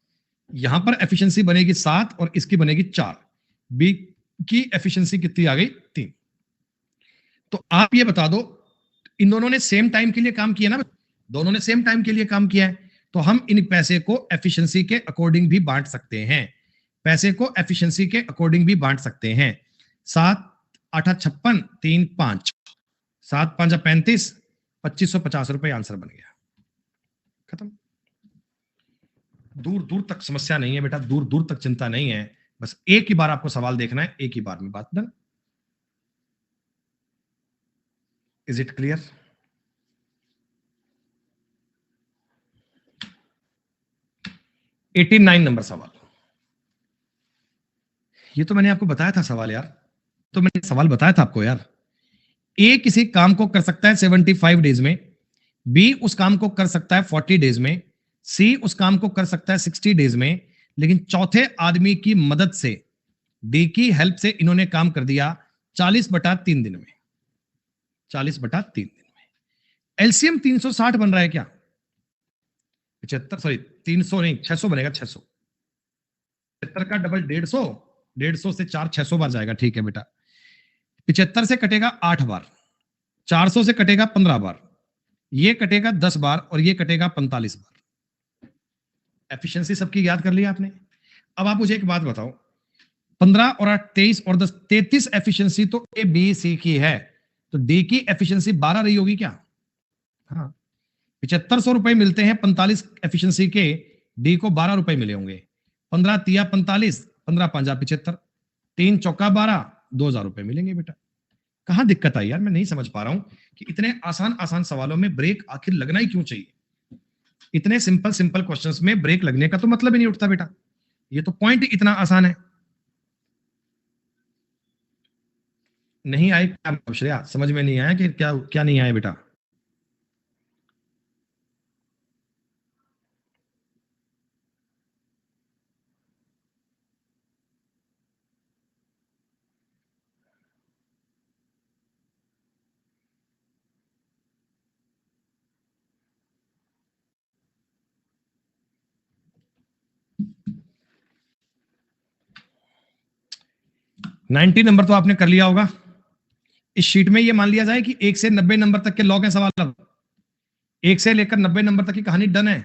[SPEAKER 2] यहां पर एफिशिएंसी बनेगी 7 और इसकी बनेगी 4। बी की एफिशिएंसी कितनी आ गई? 3। तो आप ये बता दो, इन दोनों ने सेम टाइम के लिए काम किया ना? दोनों ने सेम टाइम के लिए काम किया है, तो हम इन पैसे को एफिशिएंसी के अकॉर्डिंग भी बांट सकते हैं। पैसे को एफिशिएंसी के अकॉर्डिंग भी बांट सकते हैं। 7 8 56, 3 5, 7 5 35, 2550 रुपए आंसर बन गया। खत्म। दूर दूर तक समस्या नहीं है बेटा, दूर दूर तक चिंता नहीं है। बस एक ही बार आपको सवाल देखना है, एक ही बार में बात done. Is it clear? Eighty 89 number सवाल। ये तो मैंने आपको बताया था सवाल यार, तो मैंने सवाल बताया था आपको यार। ए किसी काम को कर सकता है 75 डेज में, बी उस काम को कर सकता है 40 डेज में, सी उस काम को कर सकता है 60 डेज में, लेकिन चौथे आदमी की मदद से, डी की हेल्प से इन्होंने काम कर दिया 40/3 दिन में। 40/3 दिन में एलसीएम 360 बन रहा है क्या? 75, सॉरी 300 नहीं, 600 बनेगा। 600, 75 का डबल 150, 150 से 4 600 बार जाएगा। ठीक है बेटा, 75 से कटेगा 8 बार, 400 से कटेगा 15 बार, ये कटेगा 10 बार और ये कटेगा 45 बार। एफिशिएंसी सबकी याद कर लिया आपने। अब आप मुझे एक बात बताओ, 15 और 8 23 और 10 33 एफिशिएंसी तो ए बी सी की है, तो डी की एफिशिएंसी 12 रही होगी क्या? हाँ, 7500 रुपए मिलते हैं 45 एफिशिएंसी के, डी को 12 रुपए मिले होंगे। 15 तिया 45, 15 5 75, 3 चौका 12, 2000 रुपए मिलेंगे बेटा। कहां दिक्कत आई यार? मैं नहीं समझ पा रहा हूं कि इतने आसान आसान सवालों में ब्रेक आखिर लगना ही क्यों चाहिए? इतने सिंपल सिंपल क्वेश्चंस में ब्रेक लगने का तो मतलब ही नहीं उठता बेटा। ये तो पॉइंट ही इतना आसान है। नहीं आए क्या मतलब श्रेया? समझ में नहीं आया कि क्या क्या नहीं आया बेटा? नाइनटी नंबर तो आपने कर लिया होगा। इस शीट में ये मान लिया जाए कि 1 से 90 नंबर तक के लॉग है सवाल। अब 1 से लेकर 90 नंबर तक की कहानी डन है।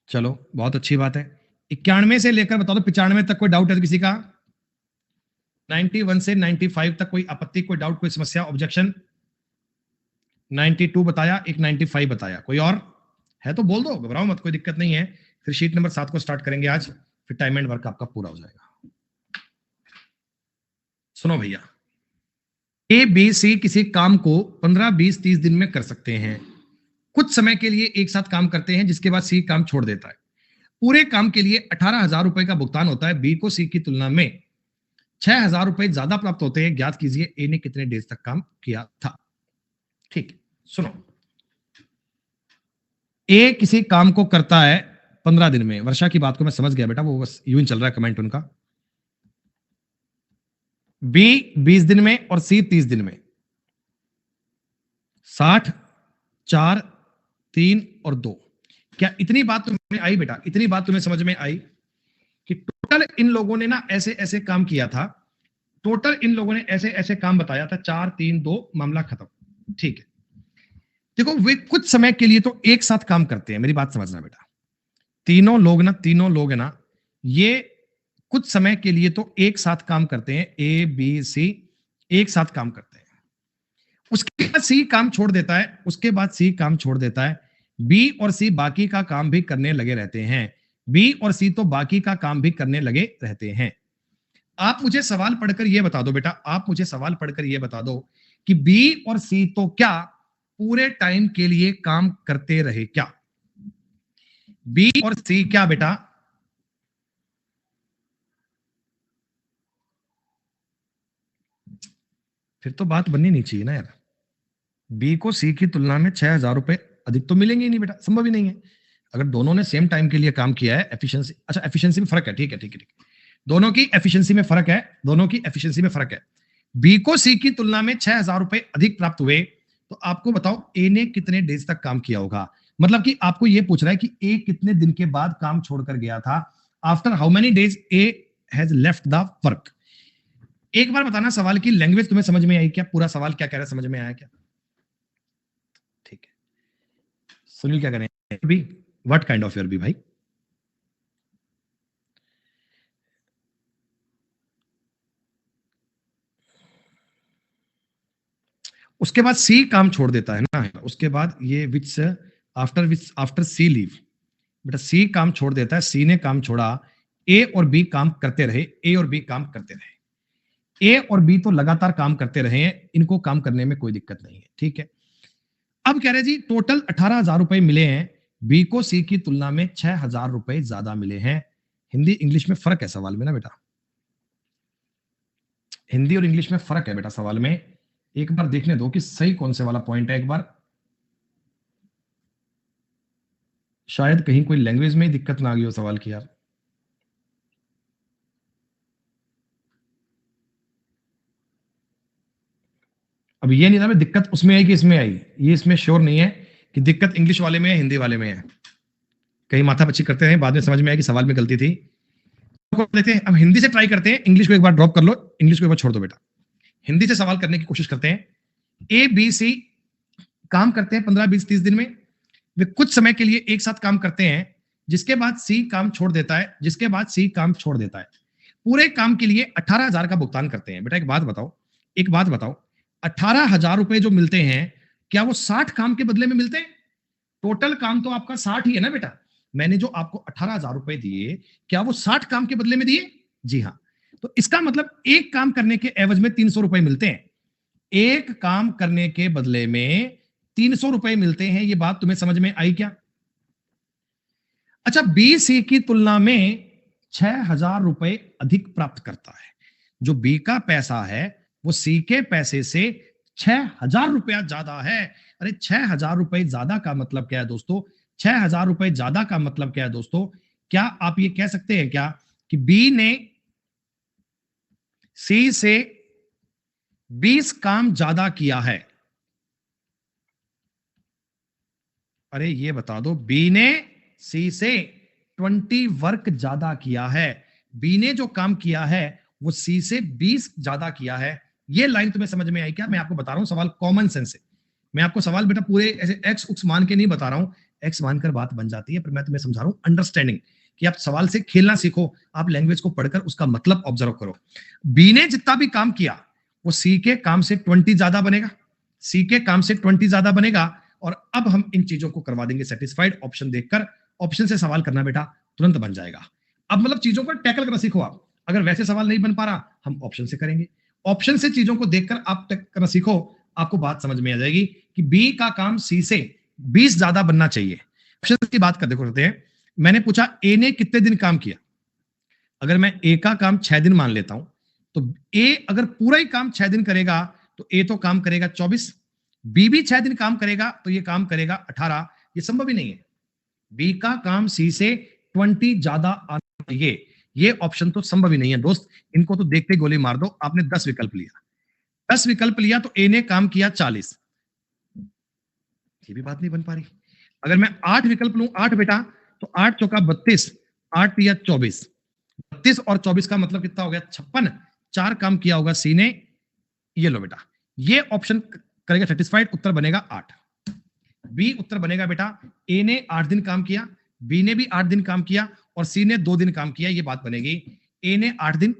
[SPEAKER 2] चलो बहुत अच्छी बात है। 91 से लेकर बता दो 95 तक कोई डाउट है तो किसी का? 91 से 95 तक कोई आपत्ति, कोई डाउट, कोई समस्या, ऑब्जेक्शन? 92 बताया, एक 95 बताया। कोई और है तो बोल दो, घबराओ मत, कोई दिक्कत नहीं है। फिर शीट नंबर 7 को स्टार्ट करेंगे आज, फिर टाइम एंड वर्क आपका पूरा हो जाएगा। सुनो भैया, ए बी सी किसी काम को 15, 20, 30 दिन में कर सकते हैं। कुछ समय के लिए एक साथ काम करते हैं, जिसके बाद सी काम छोड़ देता है। पूरे काम के लिए 18,000 रुपए का भुगतान होता है। बी को सी की तुलना में 6,000 रुपए ज्यादा प्राप्त होते हैं। ज्ञात कीजिए ए ने कितने डेज तक काम किया था। ठीक है, सुनो। ए किसी काम को करता है 15 दिन में। वर्षा की बात को मैं समझ गया बेटा, वो बस यूं ही चल रहा है कमेंट उनका। बी 20 दिन में और सी 30 दिन में। 60, 4, 3 और 2। क्या इतनी बात तुम्हें आई बेटा? इतनी बात तुम्हें समझ में आई कि टोटल इन लोगों ने ना ऐसे ऐसे काम किया था। टोटल इन लोगों ने ऐसे ऐसे काम बताया था। 4, 3, 2, मामला खत्म। ठीक है, देखो वे कुछ समय के लिए तो एक साथ काम करते हैं। मेरी बात समझना बेटा, तीनों लोग है ना, ये कुछ समय के लिए तो एक साथ काम करते हैं। ए बी सी एक साथ काम करते हैं। उसके बाद सी काम छोड़ देता है। उसके बाद सी काम छोड़ देता है। बी और सी बाकी का काम भी करने लगे रहते हैं। बी और सी तो बाकी का काम भी करने लगे रहते हैं। आप मुझे सवाल पढ़कर यह बता दो बेटा, आप मुझे सवाल पढ़कर यह बता दो कि बी और सी तो क्या पूरे टाइम के लिए काम करते रहे? क्या बी और सी क्या बेटा? फिर तो बात बननी नहीं चाहिए ना यार। बी को सी की तुलना में 6,000 रुपए अधिक तो मिलेंगे ही नहीं बेटा, संभव ही नहीं है। अगर दोनों ने सेम टाइम के लिए काम किया है, एफिशिएंसी, अच्छा एफिशिएंसी में फर्क है, ठीक है ठीक है ठीक है, दोनों की एफिशिएंसी में फर्क है, दोनों की एफिशिएंसी में फर्क है। बी को सी की तुलना में 6,000 रुपए अधिक प्राप्त हुए, तो आपको बताओ ए ने कितने डेज तक काम किया होगा? मतलब कि आपको यह पूछ रहा है कि ए कितने दिन के बाद काम छोड़कर गया था। After how many days A has left the work. एक बार बताना सवाल की लैंग्वेज तुम्हें समझ में आई क्या? पूरा सवाल क्या कह रहा है, समझ में आया क्या? ठीक है, सुनील क्या करें बी? व्हाट काइंड ऑफ योर बी भाई? उसके बाद सी काम छोड़ देता है ना, उसके बाद ये विच आफ्टर सी लीव, बेटा सी काम छोड़ देता है। सी ने काम छोड़ा, ए और बी काम करते रहे। ए और बी काम करते रहे। ए और बी तो लगातार काम करते रहे हैं, इनको काम करने में कोई दिक्कत नहीं है। ठीक है, अब कह रहे जी टोटल 18,000 रुपए मिले हैं। बी को सी की तुलना में 6,000 रुपए ज्यादा मिले हैं। हिंदी इंग्लिश में फर्क है सवाल में ना बेटा, हिंदी और इंग्लिश में फर्क है बेटा सवाल में। एक बार देखने दो कि सही कौन से वाला पॉइंट है। एक बार शायद कहीं कोई लैंग्वेज में ही दिक्कत ना आ गई हो सवाल की यार। अब ये नहीं था मैं दिक्कत उसमें आई कि इसमें आई, ये इसमें श्योर नहीं है कि दिक्कत इंग्लिश वाले में है हिंदी वाले में है। कहीं माथापच्ची करते हैं, बाद में समझ में आया कि सवाल में गलती थी। देखते हैं, अब हिंदी से ट्राई करते हैं। इंग्लिश को एक बार ड्रॉप कर लो, इंग्लिश को एक बार छोड़ दो बेटा, हिंदी से सवाल करने की कोशिश करते हैं। ए बी सी काम करते हैं 15, 20, 30 दिन में। वे कुछ समय के लिए एक साथ काम करते हैं, जिसके बाद सी काम छोड़ देता है। जिसके बाद सी काम छोड़ देता है। पूरे काम के लिए 18,000 का भुगतान करते हैं। बेटा एक बात बताओ, एक बात बताओ, 18,000 रुपए जो मिलते हैं, क्या वो 60 काम के बदले में मिलते हैं? टोटल काम तो आपका 60 ही है ना बेटा। मैंने जो आपको 18,000 रुपए दिए, क्या वो 60 काम के बदले में दिए? जी हाँ। तो इसका मतलब एक काम करने के एवज में 300 रुपए मिलते हैं, एक काम करने के बदले में 300 रुपए मिलते हैं। ये बात तुम्हें समझ में आई क्या? अच्छा, बी सी की तुलना में 6,000 रुपए अधिक प्राप्त करता है। जो बी का पैसा है वो सी के पैसे से 6,000 रुपया ज्यादा है। अरे 6,000 रुपए ज्यादा का मतलब क्या है दोस्तों? 6,000 रुपए ज्यादा का मतलब क्या है दोस्तों? क्या आप ये कह सकते हैं क्या कि बी ने सी से 20 काम ज्यादा किया है? अरे ये बता दो, बी ने सी से 20 वर्क ज्यादा किया है। बी ने जो काम किया है वो सी से 20 ज्यादा किया है। ये लाइन तुम्हें समझ में आई क्या? मैं आपको बता रहा हूं सवाल कॉमन सेंस से। मैं आपको सवाल बेटा पूरे ऐसे एक्स उक्स मान के नहीं बता रहा हूं, एक्स मानकर बात बन जाती है, पर मैं तुम्हें समझा रहा हूं अंडरस्टैंडिंग, कि आप सवाल से खेलना सीखो, आप लैंग्वेज को पढ़कर उसका मतलब ऑब्जर्व करो। बी ने जितना भी काम किया वो सी के काम से 20 ज्यादा बनेगा, सी के काम से 20 ज्यादा बनेगा। और अब हम इन चीजों को करवा देंगे सेटिस्फाइड। ऑप्शन देखकर, ऑप्शन से सवाल करना बेटा तुरंत बन जाएगा। अब मतलब चीजों को टैकल करना सीखो आप। अगर वैसे सवाल नहीं बन पा रहा, हम ऑप्शन से करेंगे। ऑप्शन से चीजों को देखकर आप टैकल करना सीखो, आपको बात समझ में आ जाएगी कि बी का काम सी से 20 ज्यादा बनना चाहिए। ऑप्शन की बात करते हैं। मैंने पूछा ए ने कितने दिन काम किया। अगर मैं ए का काम 6 दिन मान लेता हूं, तो ए अगर पूरा ही काम 6 दिन करेगा तो ए तो काम करेगा 24, बी भी 6 दिन काम करेगा तो ये काम करेगा 18। ये संभव ही नहीं है। बी का काम सी से 20 ज्यादा आना चाहिए। ये ऑप्शन तो संभव ही नहीं है दोस्त। इनको तो देखते गोली मार दो। आपने 10 विकल्प लिया, 10 विकल्प लिया तो ए ने काम किया 40। ये भी बात नहीं बन पा रही। अगर मैं 8 विकल्प लूं, 8 बेटा, तो 8 चौका 32, 8 तिया 24, 32 और 24 का मतलब कितना हो गया? 56। 4 काम किया होगा सी ने। ये लो बेटा, ये ऑप्शन करेगा सेटिस्फाइड। उत्तर बनेगा 8। बी उत्तर बनेगा बेटा, ए ने 8 दिन काम किया, बी ने भी 8 दिन काम किया और सी ने 2 दिन काम किया। ये बात बनेगी ए ने 8 दिन,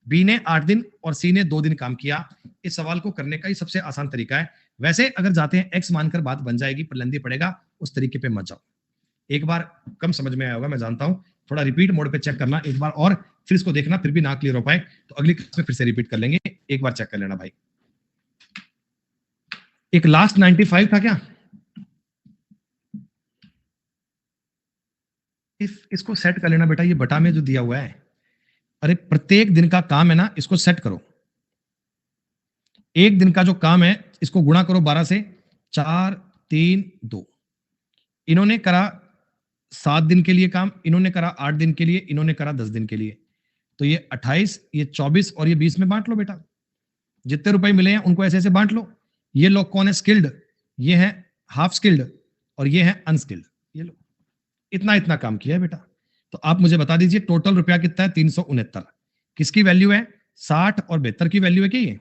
[SPEAKER 2] बी ने 8 दिन और सी ने 2 दिन काम किया। इस सवाल को करने का ही सबसे आसान तरीका है। वैसे अगर जाते हैं एक्स मानकर बात बन जाएगी, पर लंदी पड़ेगा, उस तरीके पे मत जाओ। एक बार कम समझ में आया होगा, मैं जानता हूं। थोड़ा रिपीट मोड पे चेक करना एक बार और, फिर इसको देखना, फिर भी ना क्लियर हो पाए तो अगली क्लास में फिर से रिपीट कर लेंगे। एक बार चेक कर लेना भाई। एक लास्ट 95 था क्या? इसको सेट कर लेना बेटा। ये बटा में जो दिया हुआ है, अरे प्रत्येक दिन का काम है ना, इसको सेट करो। एक दिन का जो काम है इसको गुणा करो 12 से, 4 3 2। इन्होंने करा 7 दिन के लिए काम, इन्होंने करा 8 दिन के लिए, इन्होंने करा 10 दिन के लिए। तो ये 28, ये 24 और ये 20 में बांट लो बेटा। जितने रुपए मिले हैं उनको ऐसे ऐसे बांट लो। ये लोग कौन है? स्किल्ड, ये है हाफ स्किल्ड और ये है अनस्किल्ड। ये लो, इतना इतना काम किया है बेटा। तो आप मुझे बता दीजिए टोटल रुपया कितना है? 369। किसकी वैल्यू है? 60 और 72 की वैल्यू है क्या? ये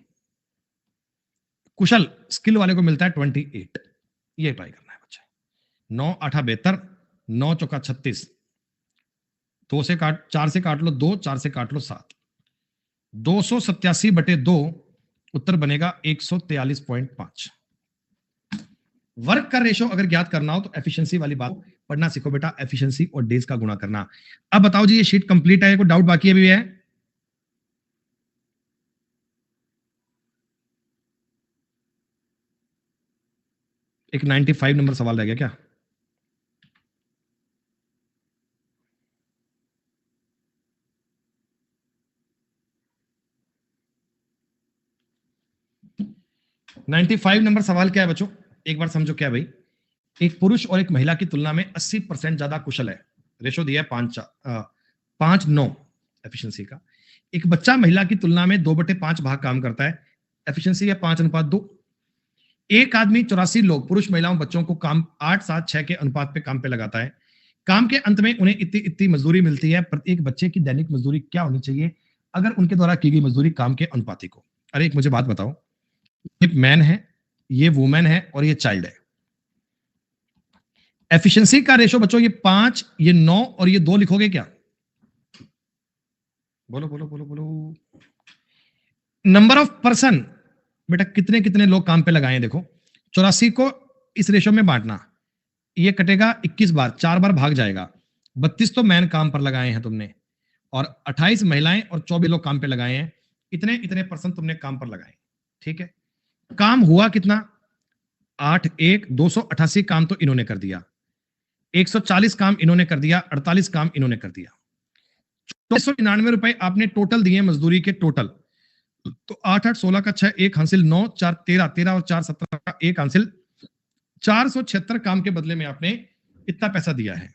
[SPEAKER 2] कुशल स्किल वाले को मिलता है 28। ये ट्राई करना है बच्चा। 9 8 72, 9 चौका 36, 2 से काट, 4 से काट लो 2, 4 से काट लो 7, 287/2 उत्तर बनेगा 143.5। वर्क का रेशो अगर ज्ञात करना हो तो एफिशिएंसी वाली बात पढ़ना सीखो बेटा, एफिशिएंसी और डेज का गुणा करना। अब बताओ जी, ये शीट कंप्लीट है? कोई डाउट बाकी अभी है? एक 95 नंबर सवाल रह गया क्या? नाइन्टी 95 नंबर सवाल क्या है बच्चों? एक बार समझो क्या भाई। एक पुरुष और एक महिला की तुलना में 80% ज्यादा कुशल है। रेशो दिया है 5:9 एफिशिएंसी का। एक बच्चा महिला की तुलना में 2/5 भाग काम करता है। एफिशिएंसी है 5:2। एक आदमी 84 लोग, पुरुष महिलाओं बच्चों को काम 8:7:6 के अनुपात पे काम पे लगाता है। काम के अंत में उन्हें इतनी इतनी मजदूरी मिलती है। प्रत्येक बच्चे की दैनिक मजदूरी क्या होनी चाहिए अगर उनके द्वारा की गई मजदूरी काम के अनुपाती को? अरे एक मुझे बात बताओ, ये मैन है, ये वुमेन है और ये चाइल्ड है। एफिशिएंसी का रेशो बच्चों ये 5, ये 9 और ये 2 लिखोगे क्या? बोलो बोलो बोलो बोलो। नंबर ऑफ पर्सन बेटा, कितने कितने लोग काम पे लगाए? देखो 84 को इस रेशो में बांटना, ये कटेगा 21 बार, 4 बार भाग जाएगा। 32 तो मैन काम पर लगाए हैं तुमने और 28 महिलाएं और 24 लोग काम पे लगाए हैं, इतने इतने परसेंट तुमने काम पर लगाए, ठीक है। काम हुआ कितना? 8 1 288 काम तो इन्होंने कर दिया, 140 काम इन्होंने कर दिया, 48 काम इन्होंने कर दिया। 2499 रुपए आपने टोटल दिए मजदूरी के टोटल, तो 8 8 16 का 6 1 हासिल 9 4 13 13 और 4 17 का 1 हासिल 476 काम के बदले में आपने इतना पैसा दिया है।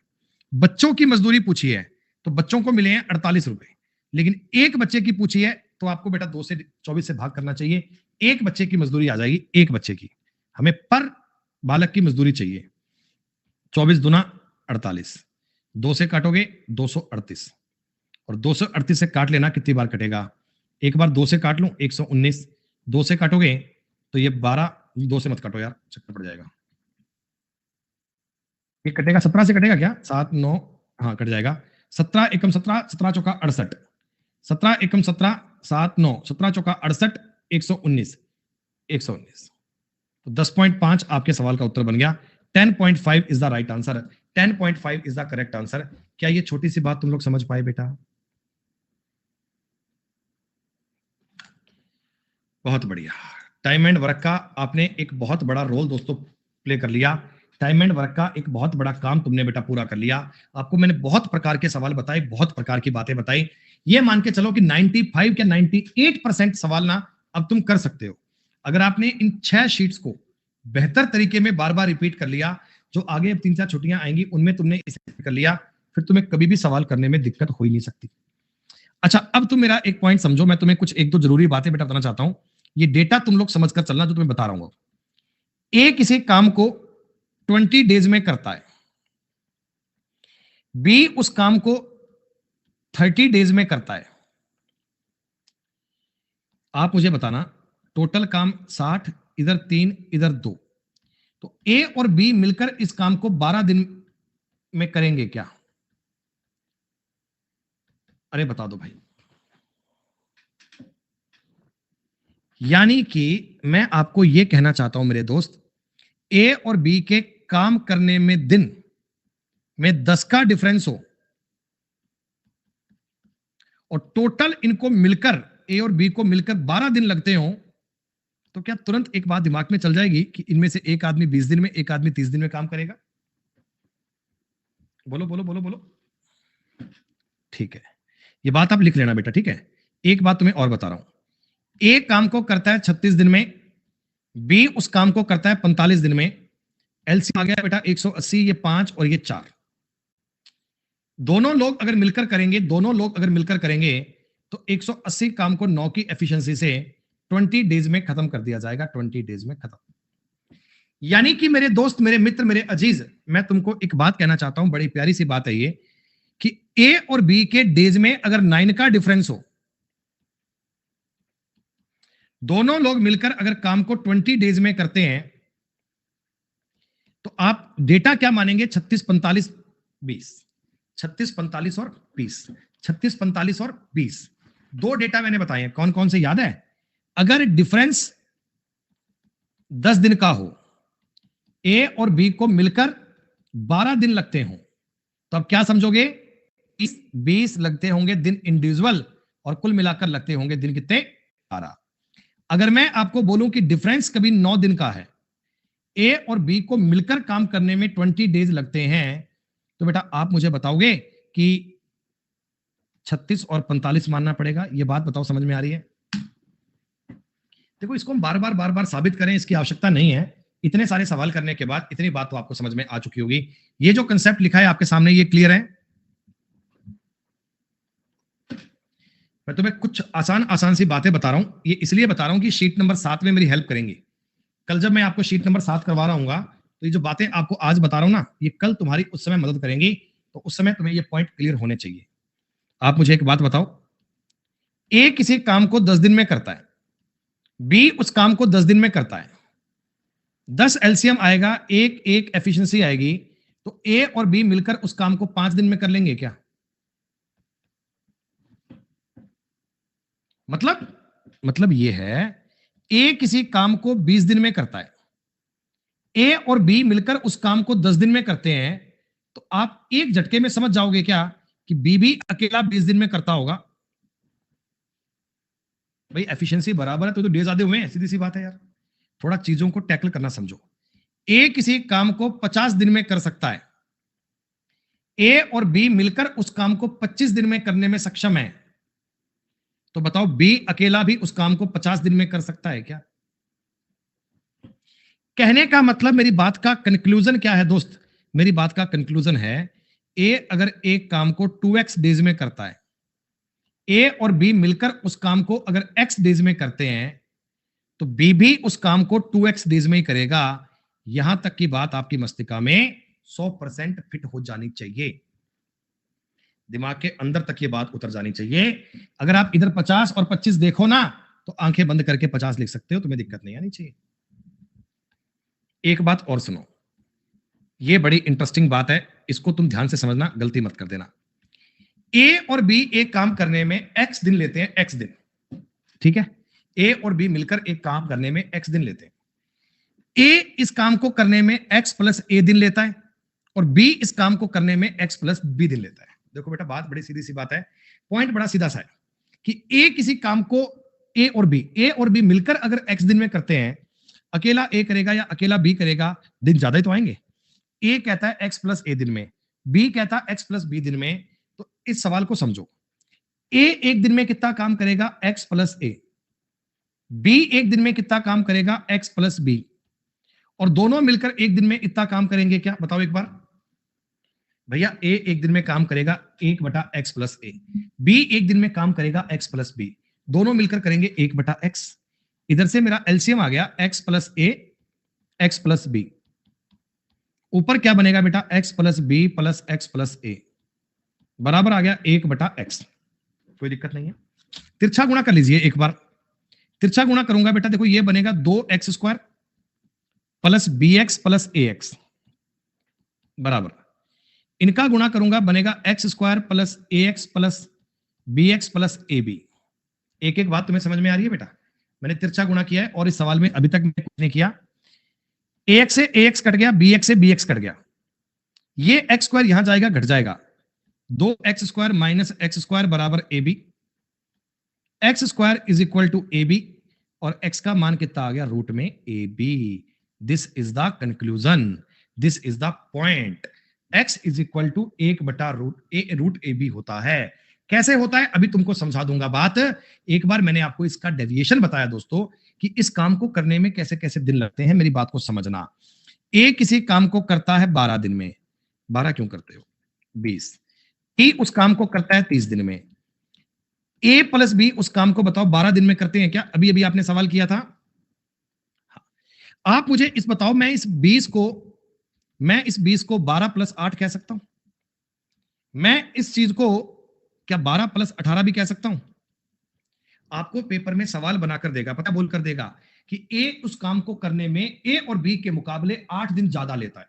[SPEAKER 2] बच्चों की मजदूरी पूछी है तो बच्चों को मिले हैं 48 रुपए, लेकिन एक बच्चे की पूछी है तो आपको बेटा 2 से 24 से भाग करना चाहिए, एक बच्चे की मजदूरी आ जाएगी, एक बच्चे की। हमें पर बालक की मजदूरी चाहिए। 24 दूना 48, 2 से काटोगे 238, और 238 से काट लेना कितनी बार कटेगा? एक बार 2 से काट लूं 119, 2 से काटोगे तो ये 12, 2 से मत काटो यार, चक्कर पड़ जाएगा। ये कटेगा 17 से कटेगा क्या? 7 9, हाँ कट जाएगा। 17 एकम 17, 17 चौका 68, 17 एकम 17, 7 9, 17 चौका 68, 119, 119। तो 10.5 आपके सवाल का उत्तर बन गया। 10.5 is the right answer, 10.5 is the correct answer. क्या ये छोटी सी बात तुम लोग समझ पाए बेटा? बहुत बढ़िया। टाइम एंड वर्क का आपने एक बहुत बड़ा रोल दोस्तों प्ले कर लिया। टाइम एंड वर्क का एक बहुत बड़ा काम तुमने बेटा पूरा कर लिया। आपको मैंने बहुत प्रकार के सवाल बताए, बहुत प्रकार की बातें बताई। ये मान के चलो कि 95 या 98% सवाल ना अब तुम कर सकते हो, अगर आपने इन 6 शीट्स को बेहतर तरीके में बार बार रिपीट कर लिया। जो आगे अब 3-4 छुट्टियां आएंगी उनमें तुमने इसे कर लिया, फिर तुम्हें कभी भी सवाल करने में दिक्कत हो ही नहीं सकती। अच्छा, अब तुम मेरा एक पॉइंट समझो, मैं तुम्हें कुछ एक दो जरूरी बातें बेटा बताना चाहता हूं। ये डेटा तुम लोग समझ कर चलना जो तुम्हें बता रहा हूं। ए किसी काम को 20 डेज में करता है, बी उस काम को 30 डेज में करता है। आप मुझे बताना, टोटल काम 60, इधर 3 इधर 2, तो ए और बी मिलकर इस काम को 12 दिन में करेंगे क्या? अरे बता दो भाई। यानी कि मैं आपको यह कहना चाहता हूं मेरे दोस्त, ए और बी के काम करने में दिन में 10 का डिफरेंस हो और टोटल इनको मिलकर ए और बी को मिलकर 12 दिन लगते हो, तो क्या तुरंत एक बात दिमाग में चल जाएगी कि इनमें से एक आदमी 20 दिन में, एक आदमी 30 दिन में काम करेगा? बोलो बोलो बोलो बोलो। ठीक है, ये बात आप लिख लेना बेटा, ठीक है। एक बात तुम्हें और बता रहा हूं, ए काम को करता है 36 दिन में, बी उस काम को करता है 45 दिन में। एलसीएम आ गया बेटा 180, ये 5 और ये 4। दोनों लोग अगर मिलकर करेंगे, दोनों लोग अगर मिलकर करेंगे तो 180 काम को 9 की एफिशिएंसी से 20 डेज में खत्म कर दिया जाएगा, 20 डेज में खत्म। यानी कि मेरे दोस्त, मेरे मित्र, मेरे अजीज, मैं तुमको एक बात कहना चाहता हूं, बड़ी प्यारी सी बात है ये, कि ए और बी के डेज में अगर 9 का डिफरेंस हो, दोनों लोग मिलकर अगर काम को 20 डेज में करते हैं, तो आप डेटा क्या मानेंगे? 36 45 20, 36 45 और 20, 36 45 और 20। दो डेटा मैंने बताए हैं, कौन कौन से याद है? अगर डिफरेंस 10 दिन का हो, ए और बी को मिलकर 12 दिन लगते हो, तो अब क्या समझोगे? 20 लगते होंगे दिन इंडिविजुअल, और कुल मिलाकर लगते होंगे दिन कितने? 12। अगर मैं आपको बोलूं कि डिफरेंस कभी 9 दिन का है, ए और बी को मिलकर काम करने में 20 डेज लगते हैं, तो बेटा आप मुझे बताओगे कि 36 और 45 मानना पड़ेगा? ये बात बताओ, समझ में आ रही है? देखो, इसको हम बार बार साबित करें इसकी आवश्यकता नहीं है। इतने सारे सवाल करने के बाद इतनी बात तो आपको समझ में आ चुकी होगी। ये जो कंसेप्ट लिखा है आपके सामने, ये क्लियर है? मैं तुम्हें कुछ आसान सी बातें बता रहा हूं, ये इसलिए बता रहा हूं कि शीट नंबर 7 में मेरी हेल्प करेंगी। कल जब मैं आपको शीट नंबर 7 करवा रहा हूँ, तो ये जो बातें आपको आज बता रहा हूं ना, ये कल तुम्हारी उस समय मदद करेंगी, तो उस समय तुम्हें ये पॉइंट क्लियर होने चाहिए। आप मुझे एक बात बताओ, ए किसी काम को 10 दिन में करता है, बी उस काम को 10 दिन में करता है, 10 एलसीएम आएगा, एक एक एफिशिएंसी आएगी, तो ए और बी मिलकर उस काम को 5 दिन में कर लेंगे क्या? मतलब ये है, ए किसी काम को 20 दिन में करता है, ए और बी मिलकर उस काम को 10 दिन में करते हैं, तो आप एक झटके में समझ जाओगे क्या कि बी भी अकेला 20 दिन में करता होगा। भाई एफिशिएंसी बराबर है तो डेज आधे हुए हैं, सीधी सी बात है यार। थोड़ा चीजों को टैकल करना समझो। ए किसी काम को 50 दिन में कर सकता है, ए और बी मिलकर उस काम को 25 दिन में करने में सक्षम है, तो बताओ बी अकेला भी उस काम को 50 दिन में कर सकता है क्या? कहने का मतलब, मेरी बात का कंक्लूजन क्या है दोस्त? मेरी बात का कंक्लूजन है, ए अगर एक काम को 2x डेज में करता है, ए और बी मिलकर उस काम को अगर x डेज में करते हैं, तो बी भी उस काम को 2x डेज में ही करेगा। यहां तक की बात आपकी मस्तिष्क में 100% फिट हो जानी चाहिए, दिमाग के अंदर तक ये बात उतर जानी चाहिए। अगर आप इधर 50 और 25 देखो ना, तो आंखें बंद करके 50 लिख सकते हो, तुम्हें दिक्कत नहीं आनी चाहिए। एक बात और सुनो, ये बड़ी इंटरेस्टिंग बात है, इसको तुम ध्यान से समझना, गलती मत कर देना। ए और बी एक काम करने में x दिन लेते हैं, x दिन, ठीक है? ए और बी मिलकर एक काम करने में x दिन लेते हैं। ए इस काम को करने में x प्लस ए दिन लेता है, और बी इस काम को करने में x प्लस बी दिन लेता है। देखो बेटा, बात बड़ी सीधी सी बात है, पॉइंट बड़ा सीधा सा है कि ए किसी काम को ए और बी मिलकर अगर x दिन में करते हैं, अकेला ए करेगा या अकेला बी करेगा, दिन ज्यादा ही तो आएंगे। ए कहता है x प्लस ए दिन में, बी कहता है x प्लस बी दिन में। तो इस सवाल को समझो, ए एक दिन में कितना काम करेगा? x प्लस ए। बी एक दिन में कितना काम करेगा? x plus b. और दोनों मिलकर एक दिन में इतना काम करेंगे क्या? बताओ एक बार भैया। ए एक दिन में काम करेगा 1/x प्लस ए, बी एक दिन में काम करेगा x प्लस बी, दोनों मिलकर करेंगे 1/x। इधर से मेरा एलसीएम आ गया x plus a, x plus b. ऊपर क्या बनेगा बेटा? x plus b plus x plus a बराबर आ गया 1/x। कोई दिक्कत नहीं है। तिरछा गुणा कर लीजिए एक बार। तिरछा गुणा करूंगा बेटा, देखो ये बनेगा 2x² plus bx plus ax बराबर, इनका गुणा करूंगा बनेगा x² plus ax plus bx plus ab। एक एक बात तुम्हें समझ में आ रही है बेटा? मैंने तिरछा गुणा किया है और इस सवाल में अभी तक मैंने कुछ नहीं किया। ax से ax कट गया, bx से bx कट गया, ये x² यहां जाएगा, घट जाएगा, 2x² माइनस x² बराबर ab, x² is equal to ab, और x का मान कितना आ गया? रूट में ab। This is the conclusion, this is the point. x is equal to 1/रूट ab होता है। कैसे होता है अभी तुमको समझा दूंगा बात। एक बार मैंने आपको इसका डेविएशन बताया दोस्तों, कि इस काम को करने में कैसे कैसे दिन लगते हैं। मेरी बात को समझना। ए किसी काम को करता है 12 दिन में, 12 क्यों करते हो? 20। बी उस काम को करता है 30 दिन में। ए प्लस बी उस काम को बताओ 12 दिन में करते हैं क्या? अभी अभी आपने सवाल किया था। आप मुझे इस बताओ, मैं इस 20 को 12 प्लस 8 कह सकता हूं? मैं इस चीज को क्या 12 प्लस 18 भी कह सकता हूं? आपको पेपर में सवाल बनाकर देगा, पता बोल कर देगा कि ए उस काम को करने में ए और बी के मुकाबले 8 दिन ज्यादा लेता है,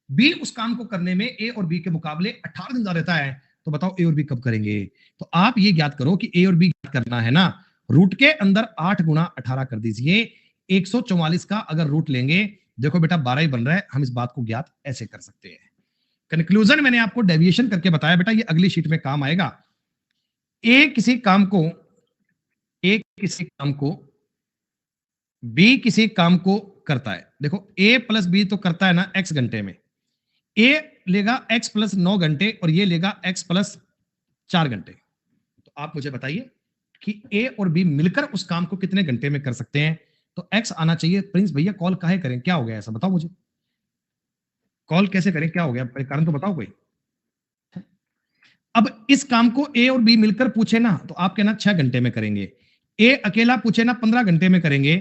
[SPEAKER 2] बी उस काम को करने में ए और बी के मुकाबले 18 दिन ज्यादा लेता है। तो बताओ ए और बी कब करेंगे? तो आप ये ज्ञात करो कि ए और बी करना है ना, रूट के अंदर 8 गुणा 18 कर दीजिए। 144 का अगर रूट लेंगे, देखो बेटा 12 ही बन रहा है। हम इस बात को ज्ञात ऐसे कर सकते हैं। कंक्लूजन मैंने आपको डेविएशन करके बताया बेटा, ये अगली शीट में काम आएगा। ए किसी काम को बी किसी काम को करता है। देखो ए प्लस बी तो करता है ना x घंटे में, ए लेगा x प्लस 9 घंटे और ये लेगा x प्लस 4 घंटे। तो आप मुझे बताइए कि ए और बी मिलकर उस काम को कितने घंटे में कर सकते हैं? तो x आना चाहिए। प्रिंस भैया कॉल काहे करें, क्या हो गया ऐसा बताओ मुझे, कॉल कैसे करें, क्या हो गया, कारण तो बताओ कोई। अब इस काम को ए और बी मिलकर पूछे ना, तो आप कहना 6 घंटे में करेंगे। ए अकेला पूछे ना 15 घंटे में करेंगे,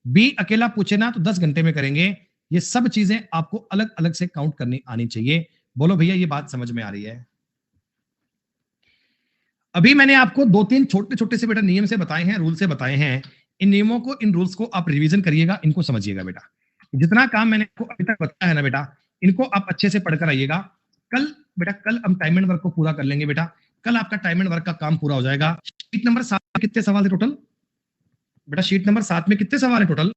[SPEAKER 2] बी अकेला पूछे ना तो 10 घंटे में करेंगे। ये सब चीजें आपको अलग अलग से काउंट करनी आनी चाहिए। बोलो भैया ये बात समझ में आ रही है? अभी मैंने आपको 2-3 छोटे छोटे से बेटा नियम से बताए हैं, रूल से बताए हैं। इन नियमों को, इन रूल्स को आप रिवीजन करिएगा, इनको समझिएगा बेटा। जितना काम मैंने आपको अभी तक बताया है ना बेटा, इनको आप अच्छे से पढ़कर आइएगा। कल बेटा, कल हम टाइम एंड वर्क को पूरा कर लेंगे बेटा। कल आपका टाइम एंड वर्क का काम पूरा हो जाएगा। शीट नंबर 7 में कितने सवाल थे टोटल बेटा? शीट नंबर 7 में कितने सवाल है टोटल?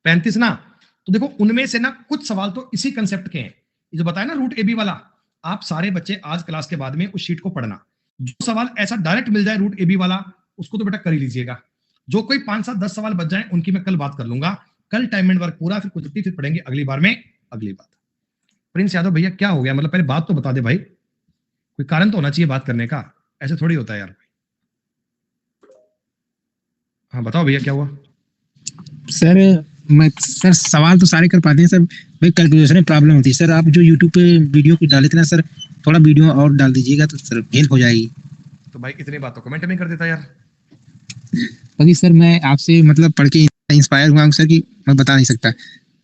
[SPEAKER 2] 35 ना। तो देखो उनमें से ना कुछ सवाल तो इसी कंसेप्ट के हैं, ये जो बताया ना रूट ए बी वाला, आप सारे बच्चे आज क्लास के बाद में उस शीट को पढ़ना। जो सवाल ऐसा डायरेक्ट मिल जाए रूट ए बी वाला, उसको तो बेटा कर ही लीजिएगा। जो कोई 5 7 10 सवाल बच जाए उनकी मैं कल बात कर लूंगा। कल टाइम एंड वर्क पूरा, फिर कुछ फिर पढ़ेंगे अगली बार में अगली बात। प्रिंस यादव भैया क्या हो गया, मतलब पहले बात तो बता दे भाई, कोई कारण तो होना चाहिए बात करने का, ऐसे थोड़ी होता है यार। हाँ बताओ भैया क्या हुआ।
[SPEAKER 3] सर सवाल तो सारे कर पाते हैं सर, भाई कैलकुलेशन में प्रॉब्लम होती है सर। आप जो यूट्यूब पे वीडियो को डाले थे ना सर, थोड़ा वीडियो और डाल दीजिएगा तो सर हेल्प हो जाएगी।
[SPEAKER 2] तो भाई इतनी बात तो कमेंट में कर देता यार।
[SPEAKER 3] क्योंकि सर मैं आपसे मतलब पढ़ के इंस्पायर हुआ हूँ सर, कि मैं बता नहीं सकता।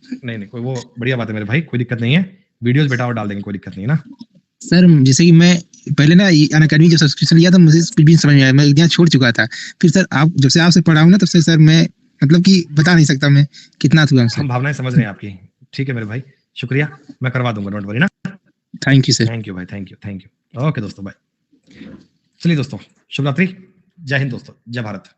[SPEAKER 2] नहीं नहीं कोई वो बढ़िया बात है मेरे भाई, कोई दिक्कत नहीं है, वीडियोस बेटा और डाल देंगे, कोई दिक्कत नहीं है ना।
[SPEAKER 3] सर जैसे कि मैं पहले ना अनअकैडमी जब सब्सक्रिप्शन लिया तो मुझे कुछ भी समझ में आया, मैं एक दिन छोड़ चुका था। फिर सर आप जब से आपसे पढ़ा हूँ ना, तब से सर मैं मतलब कि बता नहीं सकता मैं कितना हुआ सर।
[SPEAKER 2] हम भावनाएं समझ रहे हैं आपकी, ठीक है मेरे भाई, शुक्रिया, मैं करवा दूंगा, डोंट वरी ना।
[SPEAKER 3] Thank you sir.
[SPEAKER 2] Thank you भाई, थैंक यू। ओके दोस्तों, बाय। चलिए दोस्तों, शुभ रात्रि, जय हिंद दोस्तों, जय भारत।